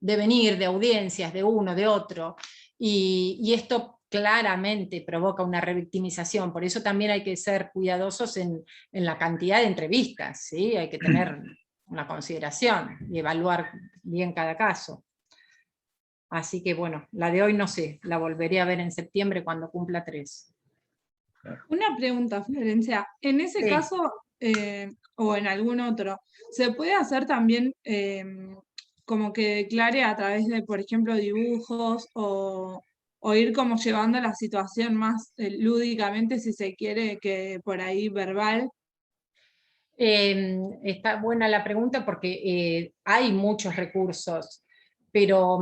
venir, de audiencias, de uno, de otro, y esto claramente provoca una revictimización, por eso también hay que ser cuidadosos en la cantidad de entrevistas, ¿sí? Hay que tener una consideración y evaluar bien cada caso. Así que bueno, la de hoy no sé, la volveré a ver en septiembre cuando cumpla 3. Una pregunta, Florencia. En ese Sí. caso, o en algún otro, ¿se puede hacer también como que declare a través de, por ejemplo, dibujos o ir como llevando la situación más lúdicamente, si se quiere, que por ahí verbal? Está buena la pregunta porque hay muchos recursos, pero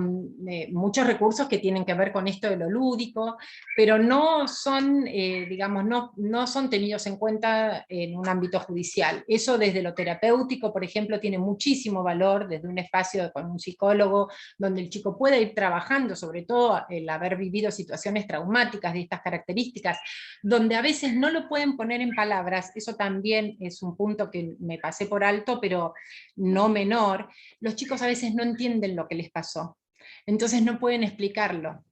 muchos recursos que tienen que ver con esto de lo lúdico, pero no son, digamos, no son tenidos en cuenta en un ámbito judicial. Eso desde lo terapéutico, por ejemplo, tiene muchísimo valor desde un espacio con un psicólogo, donde el chico pueda ir trabajando, sobre todo el haber vivido situaciones traumáticas de estas características, donde a veces no lo pueden poner en palabras. Eso también es un punto que me pasé por alto, pero no menor. Los chicos a veces no entienden lo que les pasó, entonces no pueden explicarlo,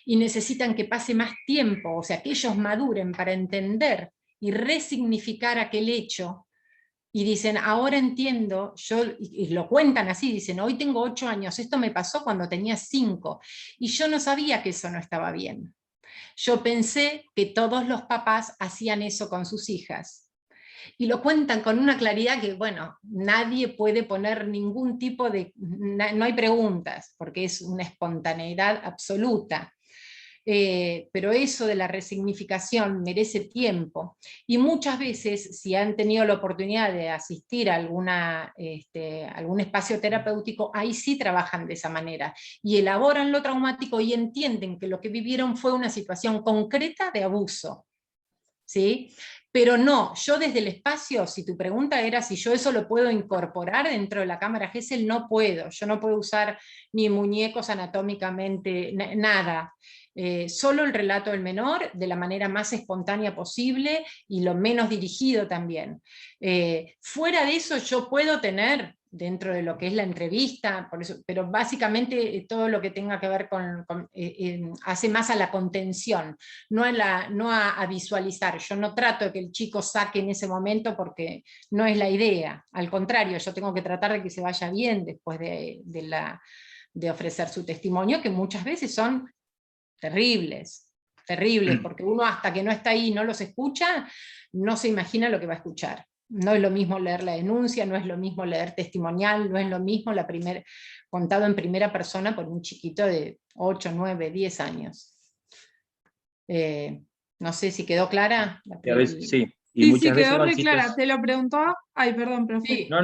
y necesitan que pase más tiempo, o sea, que ellos maduren para entender y resignificar aquel hecho, y dicen, ahora entiendo, y lo cuentan así, dicen, hoy tengo 8 años, esto me pasó cuando tenía 5, y yo no sabía que eso no estaba bien. Yo pensé que todos los papás hacían eso con sus hijas. Y lo cuentan con una claridad que, bueno, nadie puede poner ningún tipo de... No hay preguntas, porque es una espontaneidad absoluta. Pero eso de la resignificación merece tiempo. Y muchas veces, si han tenido la oportunidad de asistir a algún espacio terapéutico, ahí sí trabajan de esa manera. Y elaboran lo traumático y entienden que lo que vivieron fue una situación concreta de abuso. ¿Sí? Pero no, yo desde el espacio, si tu pregunta era si yo eso lo puedo incorporar dentro de la cámara Gesell, no puedo. Yo no puedo usar ni muñecos anatómicamente, nada. Solo el relato del menor, de la manera más espontánea posible y lo menos dirigido también. Fuera de eso yo puedo tener, dentro de lo que es la entrevista, por eso, pero básicamente todo lo que tenga que ver hace más a la contención, no a visualizar. Yo no trato de que el chico saque en ese momento porque no es la idea, al contrario, yo tengo que tratar de que se vaya bien después de ofrecer su testimonio, que muchas veces son terribles, porque uno hasta que no está ahí y no los escucha, no se imagina lo que va a escuchar. No es lo mismo leer la denuncia, no es lo mismo leer testimonial, no es lo mismo contado en primera persona por un chiquito de 8, 9, 10 años. No sé si quedó clara. A veces, sí. Y Sí, muchas sí, veces quedó van re clara. Te lo preguntaba. Ay, perdón, profe. Sí. No,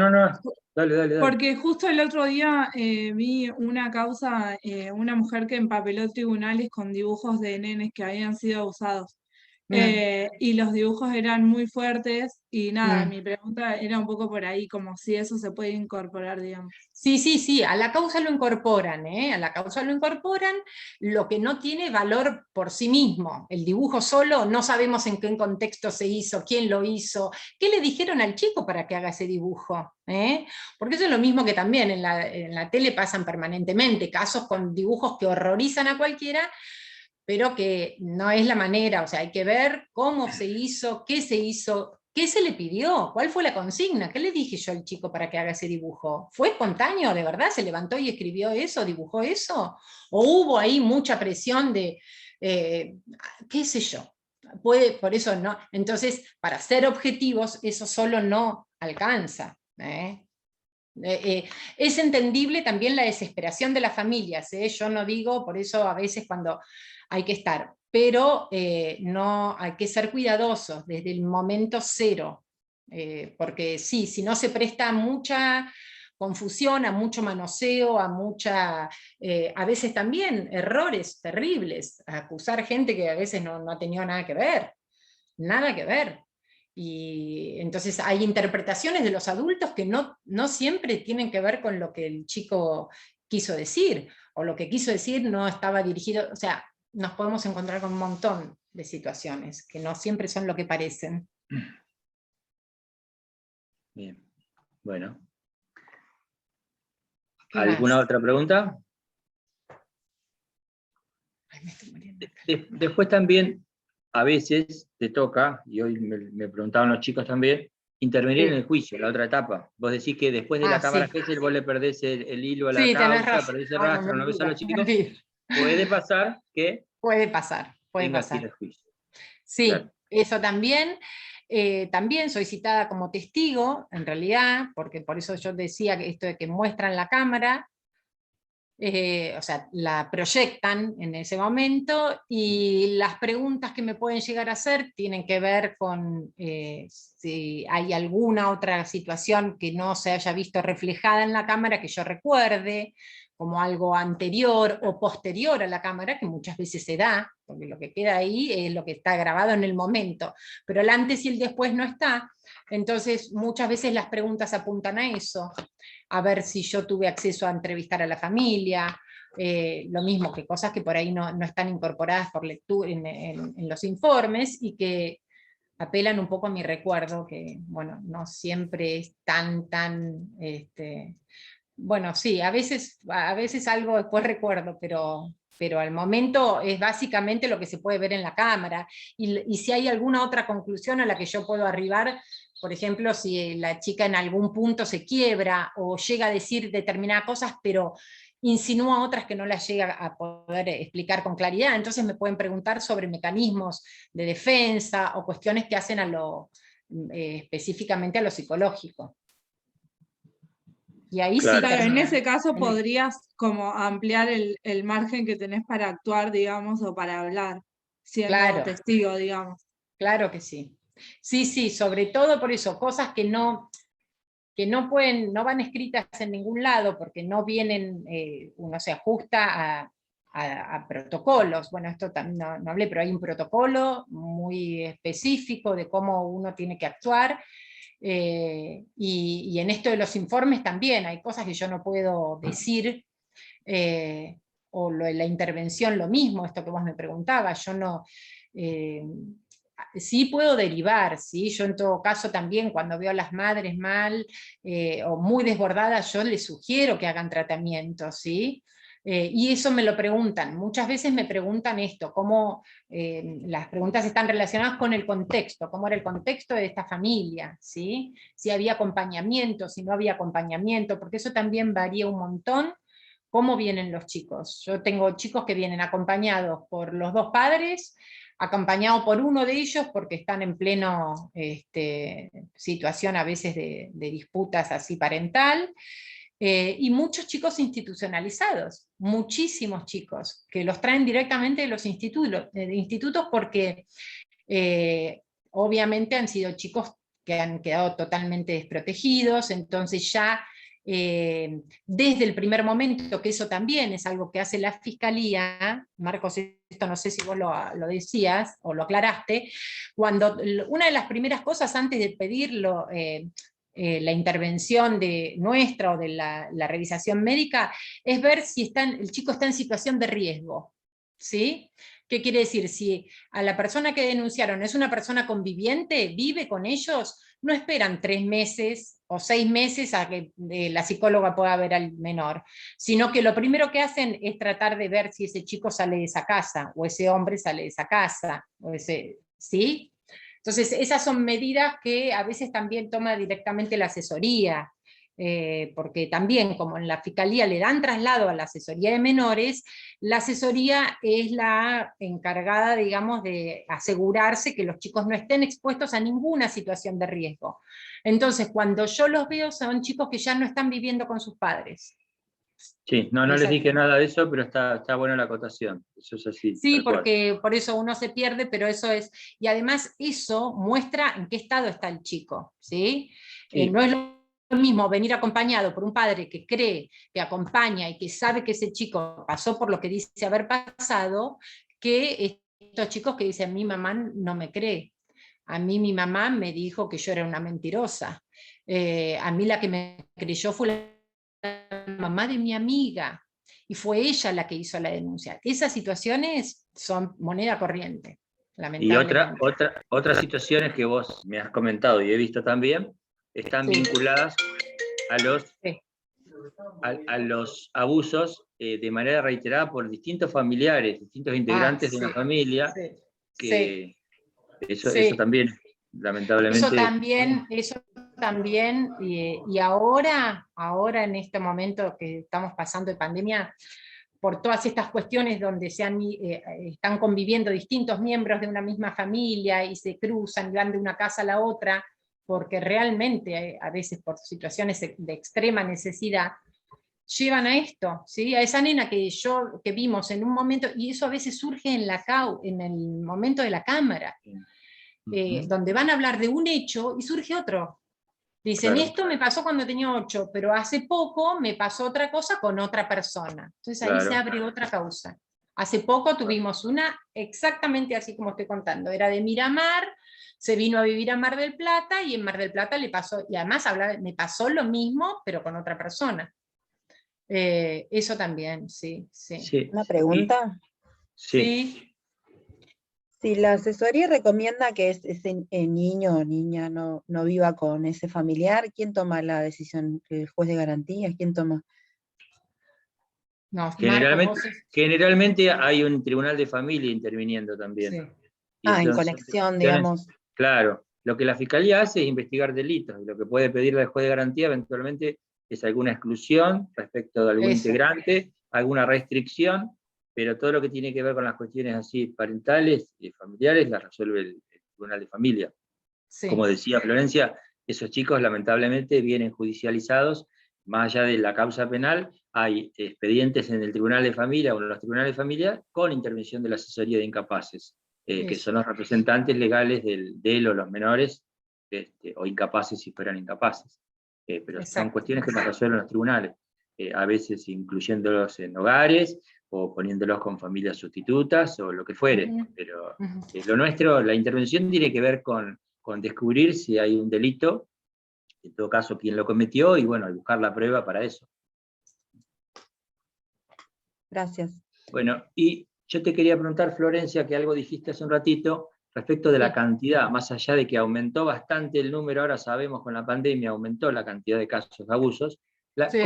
dale. Porque justo el otro día vi una causa, una mujer que empapeló tribunales con dibujos de nenes que habían sido abusados. Y los dibujos eran muy fuertes y nada, mi pregunta era un poco por ahí, como si eso se puede incorporar, digamos. Sí, a la causa lo incorporan, a la causa lo incorporan, lo que no tiene valor por sí mismo. El dibujo solo, no sabemos en qué contexto se hizo, quién lo hizo, qué le dijeron al chico para que haga ese dibujo. Porque eso es lo mismo que también en la tele pasan permanentemente, casos con dibujos que horrorizan a cualquiera, pero que no es la manera, o sea, hay que ver cómo se hizo, qué se le pidió, cuál fue la consigna, qué le dije yo al chico para que haga ese dibujo. ¿Fue espontáneo, de verdad? ¿Se levantó y escribió eso, dibujó eso? ¿O hubo ahí mucha presión de, qué sé yo? Por eso no. Entonces, para ser objetivos, eso solo no alcanza. Es entendible también la desesperación de las familias, yo no digo, por eso a veces cuando hay que estar, pero no hay que ser cuidadosos desde el momento cero, Porque sí, si no se presta mucha confusión, a mucho manoseo, a veces también errores terribles, a acusar gente que a veces no ha tenido nada que ver, nada que ver. Y entonces hay interpretaciones de los adultos que no siempre tienen que ver con lo que el chico quiso decir, o lo que quiso decir no estaba dirigido, o sea, nos podemos encontrar con un montón de situaciones que no siempre son lo que parecen. Bien, bueno. ¿Qué ¿Alguna más? otra pregunta? Ay, me estoy muriendo. Después también, a veces te toca, y hoy me preguntaban los chicos también, intervenir Sí. en el juicio, la otra etapa. Vos decís que después de la cámara Sí. Gesell vos le perdés el hilo a la Sí, tenés causa, razón. perdés el Bueno, rastro, no ves a los chicos. mentira. Puede pasar que Puede pasar. tengas que ir al juicio. Sí, Claro. eso también. También soy citada como testigo, en realidad, porque por eso yo decía que esto de que muestran la cámara, o sea, la proyectan en ese momento, y las preguntas que me pueden llegar a hacer tienen que ver con si hay alguna otra situación que no se haya visto reflejada en la cámara que yo recuerde, como algo anterior o posterior a la cámara, que muchas veces se da, porque lo que queda ahí es lo que está grabado en el momento, pero el antes y el después no está. Entonces muchas veces las preguntas apuntan a eso, a ver si yo tuve acceso a entrevistar a la familia, lo mismo que cosas que por ahí no están incorporadas por lectura en los informes, y que apelan un poco a mi recuerdo, que bueno, no siempre es tan, bueno, sí, a veces algo después recuerdo, pero al momento es básicamente lo que se puede ver en la cámara, y si hay alguna otra conclusión a la que yo puedo arribar, por ejemplo, si la chica en algún punto se quiebra, o llega a decir determinadas cosas, pero insinúa otras que no las llega a poder explicar con claridad, entonces me pueden preguntar sobre mecanismos de defensa, o cuestiones que hacen específicamente a lo psicológico. Y ahí Claro. sí, Claro, en ese caso en- podrías como ampliar el margen que tenés para actuar, digamos, o para hablar, siendo Claro. testigo, digamos. Claro que sí. Sí, sobre todo por eso, cosas que no van escritas en ningún lado, porque no vienen, uno se ajusta a protocolos. Bueno, esto también no hablé, pero hay un protocolo muy específico de cómo uno tiene que actuar, y en esto de los informes también hay cosas que yo no puedo decir, o la intervención lo mismo, esto que vos me preguntabas, yo no... sí puedo derivar, ¿sí? Yo en todo caso también cuando veo a las madres mal o muy desbordadas, yo les sugiero que hagan tratamiento, ¿sí? Y eso me lo preguntan, muchas veces me preguntan esto, cómo las preguntas están relacionadas con el contexto, cómo era el contexto de esta familia, ¿sí? Si había acompañamiento, si no había acompañamiento, porque eso también varía un montón. ¿Cómo vienen los chicos? Yo tengo chicos que vienen acompañados por los dos padres, acompañado por uno de ellos porque están en pleno situación a veces de disputas así parental, y muchos chicos institucionalizados, muchísimos chicos, que los traen directamente de los institutos porque obviamente han sido chicos que han quedado totalmente desprotegidos, entonces ya desde el primer momento, que eso también es algo que hace la Fiscalía, Marcos, esto no sé si vos lo decías o lo aclaraste, cuando una de las primeras cosas antes de pedirlo, la intervención de nuestra o de la revisación médica, es ver si el chico está en situación de riesgo, ¿sí? ¿Qué quiere decir? Si a la persona que denunciaron es una persona conviviente, vive con ellos, no esperan 3 meses o 6 meses a que la psicóloga pueda ver al menor, sino que lo primero que hacen es tratar de ver si ese chico sale de esa casa, o ese hombre sale de esa casa, ¿sí? Entonces, esas son medidas que a veces también toma directamente la asesoría, porque también, como en la Fiscalía le dan traslado a la asesoría de menores, la asesoría es la encargada, digamos, de asegurarse que los chicos no estén expuestos a ninguna situación de riesgo. Entonces, cuando yo los veo, son chicos que ya no están viviendo con sus padres. Sí, no les Esa- dije nada de eso, pero está buena la acotación. Eso es así. Sí, tal cual. porque por eso uno se pierde, pero eso es, y además eso muestra en qué estado está el chico, ¿sí? Sí. No es lo mismo venir acompañado por un padre que cree, que acompaña y que sabe que ese chico pasó por lo que dice haber pasado, que estos chicos que dicen, mi mamá no me cree, a mí mi mamá me dijo que yo era una mentirosa, a mí la que me creyó fue la mamá de mi amiga, y fue ella la que hizo la denuncia. Esas situaciones son moneda corriente, Y lamentablemente. otras situaciones que vos me has comentado y he visto también, están Sí. vinculadas a los, Sí. a los abusos de manera reiterada por distintos familiares, distintos integrantes de una Sí. familia, Sí. que eso Sí. también, lamentablemente... Eso también, y ahora en este momento que estamos pasando de pandemia, por todas estas cuestiones donde están conviviendo distintos miembros de una misma familia y se cruzan y van de una casa a la otra, porque realmente a veces por situaciones de extrema necesidad, llevan a esto, ¿sí? A esa nena que vimos en un momento, y eso a veces surge en el momento de la cámara, donde van a hablar de un hecho y surge otro. Dicen, Claro. esto me pasó cuando tenía 8, pero hace poco me pasó otra cosa con otra persona. Entonces ahí Claro. se abre otra causa. Hace poco tuvimos una exactamente así como estoy contando. Era de Miramar, se vino a vivir a Mar del Plata y en Mar del Plata le pasó, y además me pasó lo mismo, pero con otra persona. Eso también, sí. Sí. Una pregunta. Sí. Si la asesoría recomienda que ese niño o niña no viva con ese familiar, ¿quién toma la decisión? ¿El juez de garantías? ¿Quién toma? No, Generalmente hay un tribunal de familia interviniendo también. Sí. Y En son conexión, situaciones- digamos. Claro, lo que la fiscalía hace es investigar delitos, y lo que puede pedirle al juez de garantía eventualmente es alguna exclusión respecto de algún Eso. integrante, alguna restricción, pero todo lo que tiene que ver con las cuestiones así parentales y familiares las resuelve el tribunal de familia. Sí. Como decía Florencia, esos chicos lamentablemente vienen judicializados, más allá de la causa penal, hay expedientes en el tribunal de familia o en los tribunales de familia con intervención de la asesoría de incapaces, que Eso. son los representantes legales de él o los menores, o incapaces si fueran incapaces. Pero son Exacto. cuestiones que las resuelven los tribunales, a veces incluyéndolos en hogares, o poniéndolos con familias sustitutas, o lo que fuere. Ujú. Pero Ujú. lo nuestro, la intervención tiene que ver con descubrir si hay un delito, en todo caso quién lo cometió, y bueno, buscar la prueba para eso. Gracias. Bueno, y yo te quería preguntar, Florencia, que algo dijiste hace un ratito, respecto de la Sí. cantidad, más allá de que aumentó bastante el número, ahora sabemos con la pandemia aumentó la cantidad de casos de abusos, Sí.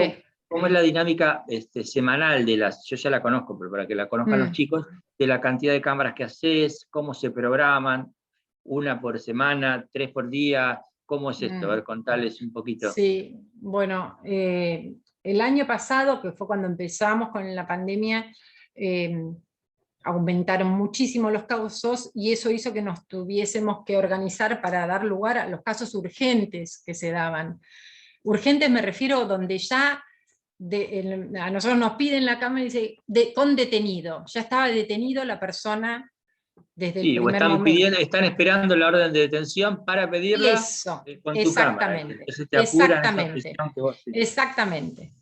¿cómo es la dinámica semanal de yo ya la conozco, pero para que la conozcan los chicos, de la cantidad de cámaras que haces, cómo se programan, 1 por semana, 3 por día, ¿cómo es esto? A ver, contales un poquito. Sí, bueno, el año pasado, que fue cuando empezamos con la pandemia, aumentaron muchísimo los casos y eso hizo que nos tuviésemos que organizar para dar lugar a los casos urgentes que se daban. Urgentes me refiero donde ya a nosotros nos piden la cámara y dice con detenido, ya estaba detenido la persona desde el Sí, o primer momento. están esperando la orden de detención para pedirla Eso, con tu cámara. exactamente, Entonces te apuran esa exactamente, presión que vos tenés. exactamente.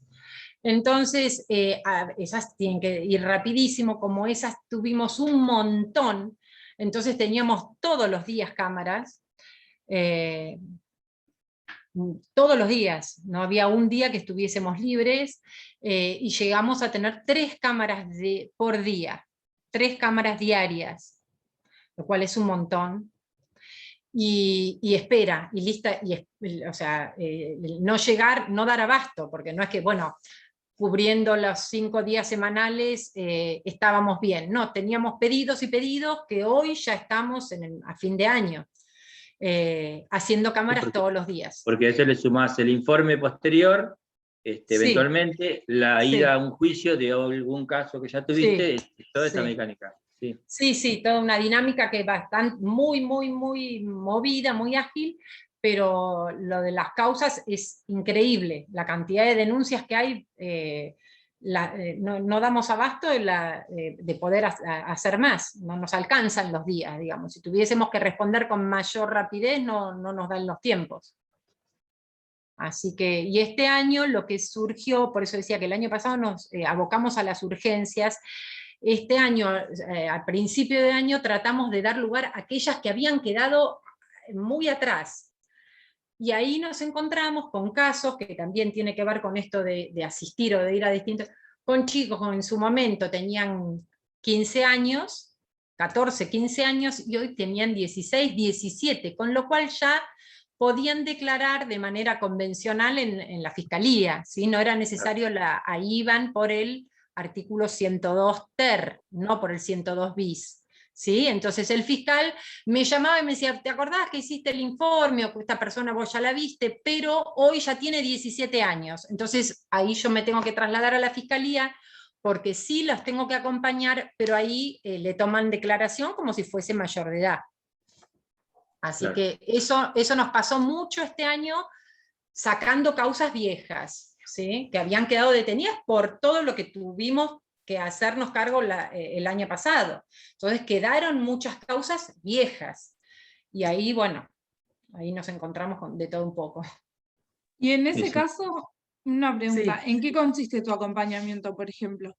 Entonces, esas tienen que ir rapidísimo, como esas tuvimos un montón, entonces teníamos todos los días cámaras, todos los días, no había un día que estuviésemos libres, y llegamos a tener 3 cámaras por día, 3 cámaras diarias, lo cual es un montón. Y espera, y lista, o sea, no llegar, no dar abasto, porque no es que, bueno, cubriendo los 5 días semanales estábamos bien, no, teníamos pedidos y pedidos que hoy ya estamos a fin de año, haciendo cámaras todos los días. Porque a eso le sumás el informe posterior, Sí. eventualmente la Sí. ida a un juicio de algún caso que ya tuviste, Sí. toda esa Sí. mecánica. Sí. Sí, toda una dinámica que es bastante, muy movida, muy ágil, pero lo de las causas es increíble. La cantidad de denuncias que hay no damos abasto de poder hacer más, no nos alcanzan los días, digamos. Si tuviésemos que responder con mayor rapidez, no nos dan los tiempos. Así que, y este año lo que surgió, por eso decía que el año pasado nos abocamos a las urgencias. Este año, al principio de año, tratamos de dar lugar a aquellas que habían quedado muy atrás. Y ahí nos encontramos con casos que también tiene que ver con esto de asistir o de ir a distintos, con chicos que en su momento tenían 15 años, 14, 15 años, y hoy tenían 16, 17, con lo cual ya podían declarar de manera convencional en la fiscalía, ¿sí? No era necesario, ahí iban por el artículo 102 ter, no por el 102 bis. ¿Sí? Entonces el fiscal me llamaba y me decía, ¿te acordás que hiciste el informe o que esta persona vos ya la viste, pero hoy ya tiene 17 años? Entonces ahí yo me tengo que trasladar a la fiscalía porque sí los tengo que acompañar, pero ahí le toman declaración como si fuese mayor de edad. Así Claro. que eso nos pasó mucho este año sacando causas viejas, ¿sí? Que habían quedado detenidas por todo lo que tuvimos que hacernos cargo el año pasado. Entonces quedaron muchas causas viejas. Y ahí, bueno, ahí nos encontramos de todo un poco. Y en ese Sí. caso, una pregunta, Sí. ¿en qué consiste tu acompañamiento, por ejemplo?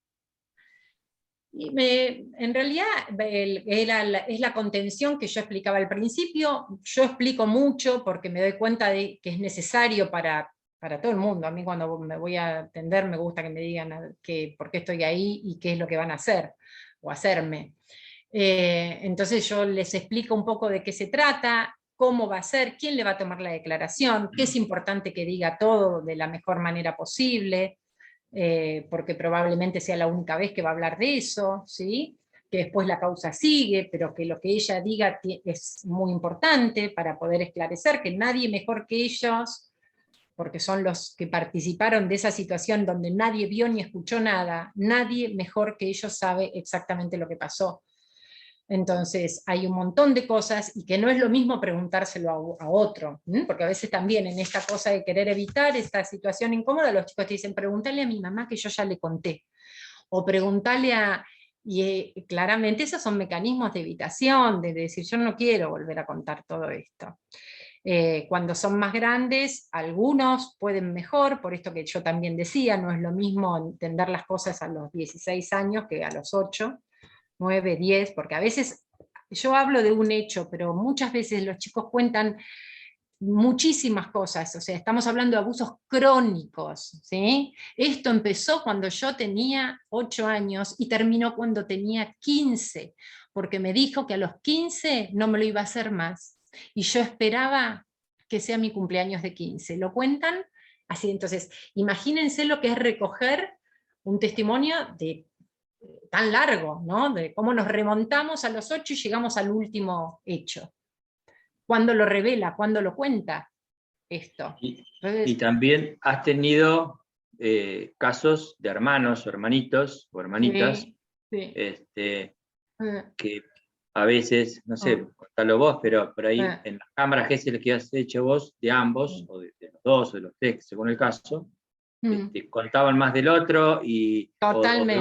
Y en realidad es la contención que yo explicaba al principio. Yo explico mucho porque me doy cuenta de que es necesario para todo el mundo. A mí cuando me voy a atender me gusta que me digan por qué estoy ahí y qué es lo que van a hacer o hacerme. Entonces yo les explico un poco de qué se trata, cómo va a ser, quién le va a tomar la declaración, qué es importante que diga todo de la mejor manera posible, porque probablemente sea la única vez que va a hablar de eso, ¿sí? Que después la causa sigue, pero que lo que ella diga es muy importante para poder esclarecer, que nadie mejor que ellos, porque son los que participaron de esa situación donde nadie vio ni escuchó nada, nadie mejor que ellos sabe exactamente lo que pasó. Entonces hay un montón de cosas y que no es lo mismo preguntárselo a otro, porque a veces también en esta cosa de querer evitar esta situación incómoda, los chicos te dicen, pregúntale a mi mamá que yo ya le conté, o pregúntale y claramente esos son mecanismos de evitación, de decir yo no quiero volver a contar todo esto. Cuando son más grandes, algunos pueden mejor, por esto que yo también decía, no es lo mismo entender las cosas a los 16 años que a los 8, 9, 10, porque a veces yo hablo de un hecho, pero muchas veces los chicos cuentan muchísimas cosas, o sea, estamos hablando de abusos crónicos, ¿sí? Esto empezó cuando yo tenía 8 años y terminó cuando tenía 15, porque me dijo que a los 15 no me lo iba a hacer más, y yo esperaba que sea mi cumpleaños de 15. Lo cuentan así, entonces, imagínense lo que es recoger un testimonio tan largo, ¿no? De cómo nos remontamos a los 8 y llegamos al último hecho. ¿Cuándo lo revela? ¿Cuándo lo cuenta esto? Y también has tenido casos de hermanos o hermanitos o hermanitas sí. que a veces, no sé, contalo vos, pero por ahí en las cámaras GESEL que has hecho vos, de ambos, o de los dos, o de los tres, según el caso, contaban más del otro o de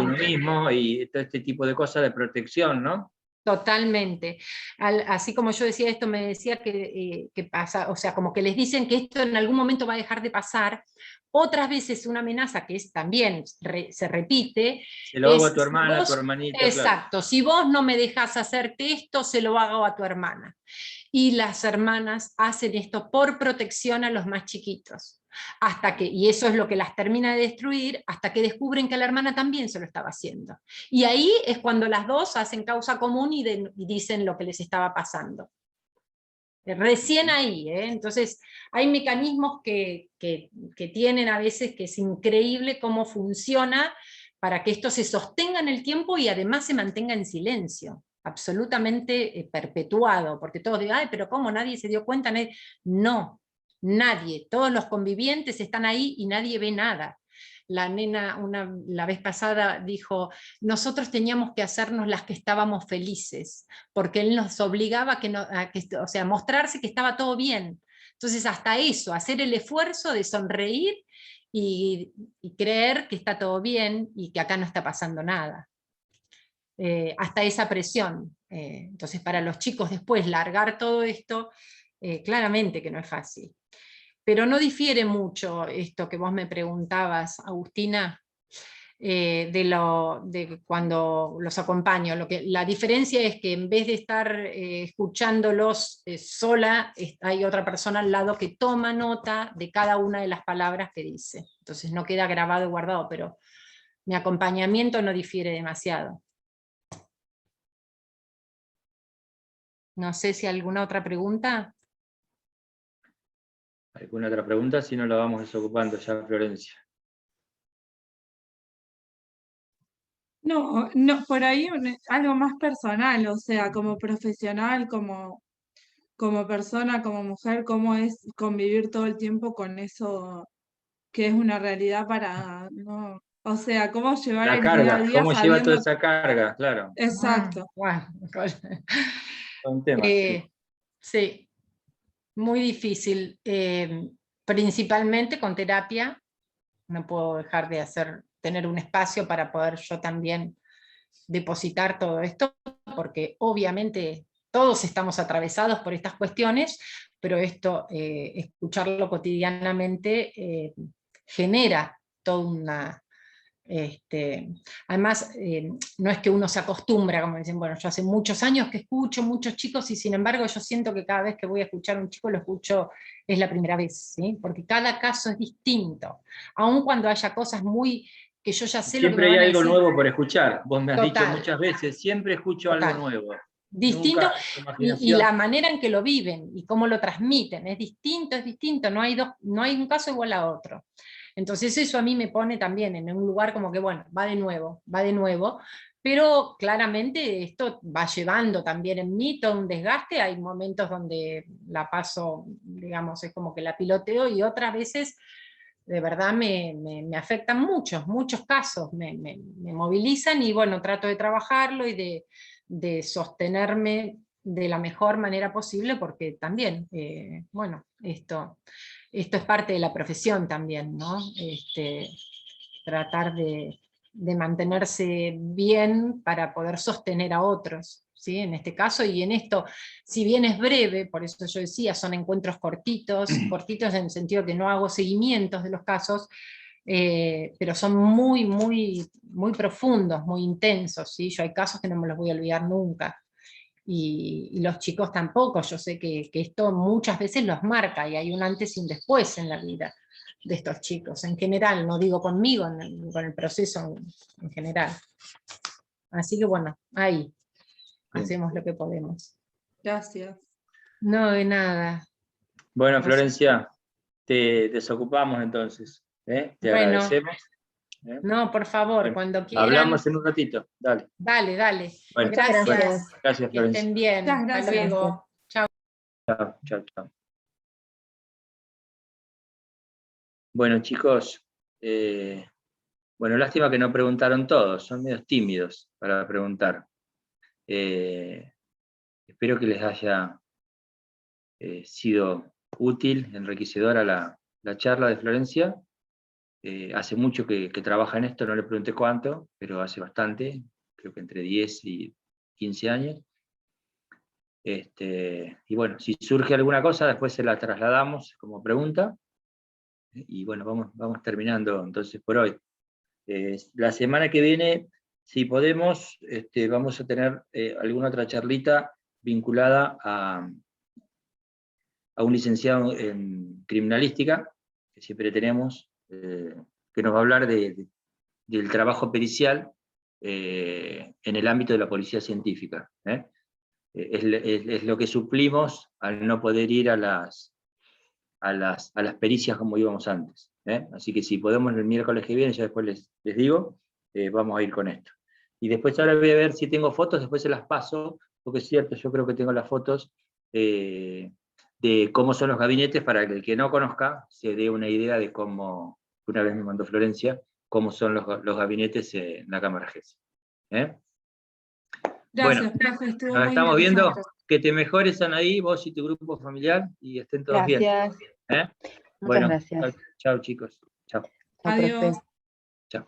uno mismo, y todo este tipo de cosas de protección, ¿no? Totalmente. Así como yo decía esto, me decía que pasa, o sea, como que les dicen que esto en algún momento va a dejar de pasar. Otras veces una amenaza que también se repite. Se lo hago a tu hermana, a tu hermanito. Exacto, claro. Si vos no me dejas hacerte esto, se lo hago a tu hermana. Y las hermanas hacen esto por protección a los más chiquitos. Y eso es lo que las termina de destruir, hasta que descubren que a la hermana también se lo estaba haciendo. Y ahí es cuando las dos hacen causa común y dicen lo que les estaba pasando. Recién ahí, Entonces hay mecanismos que tienen a veces que es increíble cómo funciona para que esto se sostenga en el tiempo y además se mantenga en silencio, absolutamente perpetuado, porque todos digan, ay, pero ¿cómo nadie se dio cuenta? No, nadie, todos los convivientes están ahí y nadie ve nada. La nena la vez pasada dijo, nosotros teníamos que hacernos las que estábamos felices, porque él nos obligaba a mostrarse que estaba todo bien. Entonces hasta eso, hacer el esfuerzo de sonreír y creer que está todo bien y que acá no está pasando nada. Hasta esa presión. Entonces, para los chicos después largar todo esto, claramente que no es fácil. Pero no difiere mucho esto que vos me preguntabas, Agustina, de cuando los acompaño. La diferencia es que en vez de estar escuchándolos sola, hay otra persona al lado que toma nota de cada una de las palabras que dice. Entonces no queda grabado y guardado, pero mi acompañamiento no difiere demasiado. No sé si alguna otra pregunta. ¿Alguna otra pregunta? Si no, la vamos desocupando ya, Florencia. No, por ahí algo más personal, o sea, como profesional, como persona, como mujer, cómo es convivir todo el tiempo con eso que es una realidad para, ¿no? O sea, cómo llevar La el día a carga, día ¿cómo lleva toda sabiendo... esa carga? Claro, Exacto. Bueno, son temas. Sí. sí, muy difícil. Principalmente con terapia, no puedo dejar de tener un espacio para poder yo también depositar todo esto, porque obviamente todos estamos atravesados por estas cuestiones, pero esto, escucharlo cotidianamente, genera toda una... además, no es que uno se acostumbra, como dicen, bueno, yo hace muchos años que escucho muchos chicos y sin embargo yo siento que cada vez que voy a escuchar a un chico lo escucho, es la primera vez, ¿sí? Porque cada caso es distinto, aun cuando haya cosas muy que yo ya sé lo que me Siempre van a hay algo decir. nuevo por escuchar. Vos me has dicho Total. muchas veces, siempre escucho Total. algo nuevo. Distinto, Nunca, tu y imaginación. la manera en que lo viven y cómo lo transmiten es distinto, no hay un caso igual a otro. Entonces eso a mí me pone también en un lugar como que, bueno, va de nuevo, pero claramente esto va llevando también en mí todo un desgaste. Hay momentos donde la paso, digamos, es como que la piloteo, y otras veces de verdad me afectan muchos casos, me movilizan, y bueno, trato de trabajarlo y de sostenerme de la mejor manera posible, porque también, bueno, esto es parte de la profesión también, ¿no? Tratar de mantenerse bien para poder sostener a otros, ¿sí? En este caso, y en esto, si bien es breve, por eso yo decía, son encuentros cortitos en el sentido que no hago seguimientos de los casos, pero son muy profundos, muy intensos, ¿sí? Yo hay casos que no me los voy a olvidar nunca. Y los chicos tampoco, yo sé que esto muchas veces los marca, y hay un antes y un después en la vida de estos chicos, en general, no digo conmigo, con el proceso en general. Así que bueno, ahí hacemos lo que podemos. Gracias. No, de nada. Bueno, No sé. Florencia, te desocupamos entonces. Te Bueno, agradecemos. no, por favor, Bueno, cuando quieran. hablamos en un ratito. Dale. Dale. Bueno, Gracias. gracias. Gracias, Que Florencia. estén bien. Muchas Hasta gracias. luego. Chao. Chao. Bueno, chicos, bueno, lástima que no preguntaron todos, son medios tímidos para preguntar. Espero que les haya sido útil, enriquecedora la charla de Florencia. Hace mucho que trabaja en esto, no le pregunté cuánto, pero hace bastante, creo que entre 10 y 15 años. Y bueno, si surge alguna cosa, después se la trasladamos como pregunta. Y bueno, vamos terminando entonces por hoy. La semana que viene, si podemos, vamos a tener alguna otra charlita vinculada a un licenciado en criminalística, que siempre tenemos, que nos va a hablar del trabajo pericial en el ámbito de la policía científica. Es lo que suplimos al no poder ir a las pericias como íbamos antes. Así que si podemos el miércoles que viene, ya después les digo, vamos a ir con esto. Y después ahora voy a ver si tengo fotos, después se las paso, porque es cierto, yo creo que tengo las fotos de cómo son los gabinetes, para que el que no conozca se dé una idea de cómo, una vez me mandó Florencia, cómo son los gabinetes en la Cámara GES. Gracias, Bueno, profe, estuvo nos muy estamos viendo. interesante. Que te mejores, Anaí, vos y tu grupo familiar, y estén todos bien. Gracias. Muchas Bueno, gracias. chao chicos. Chao. Chao, profe. Adiós. Chao.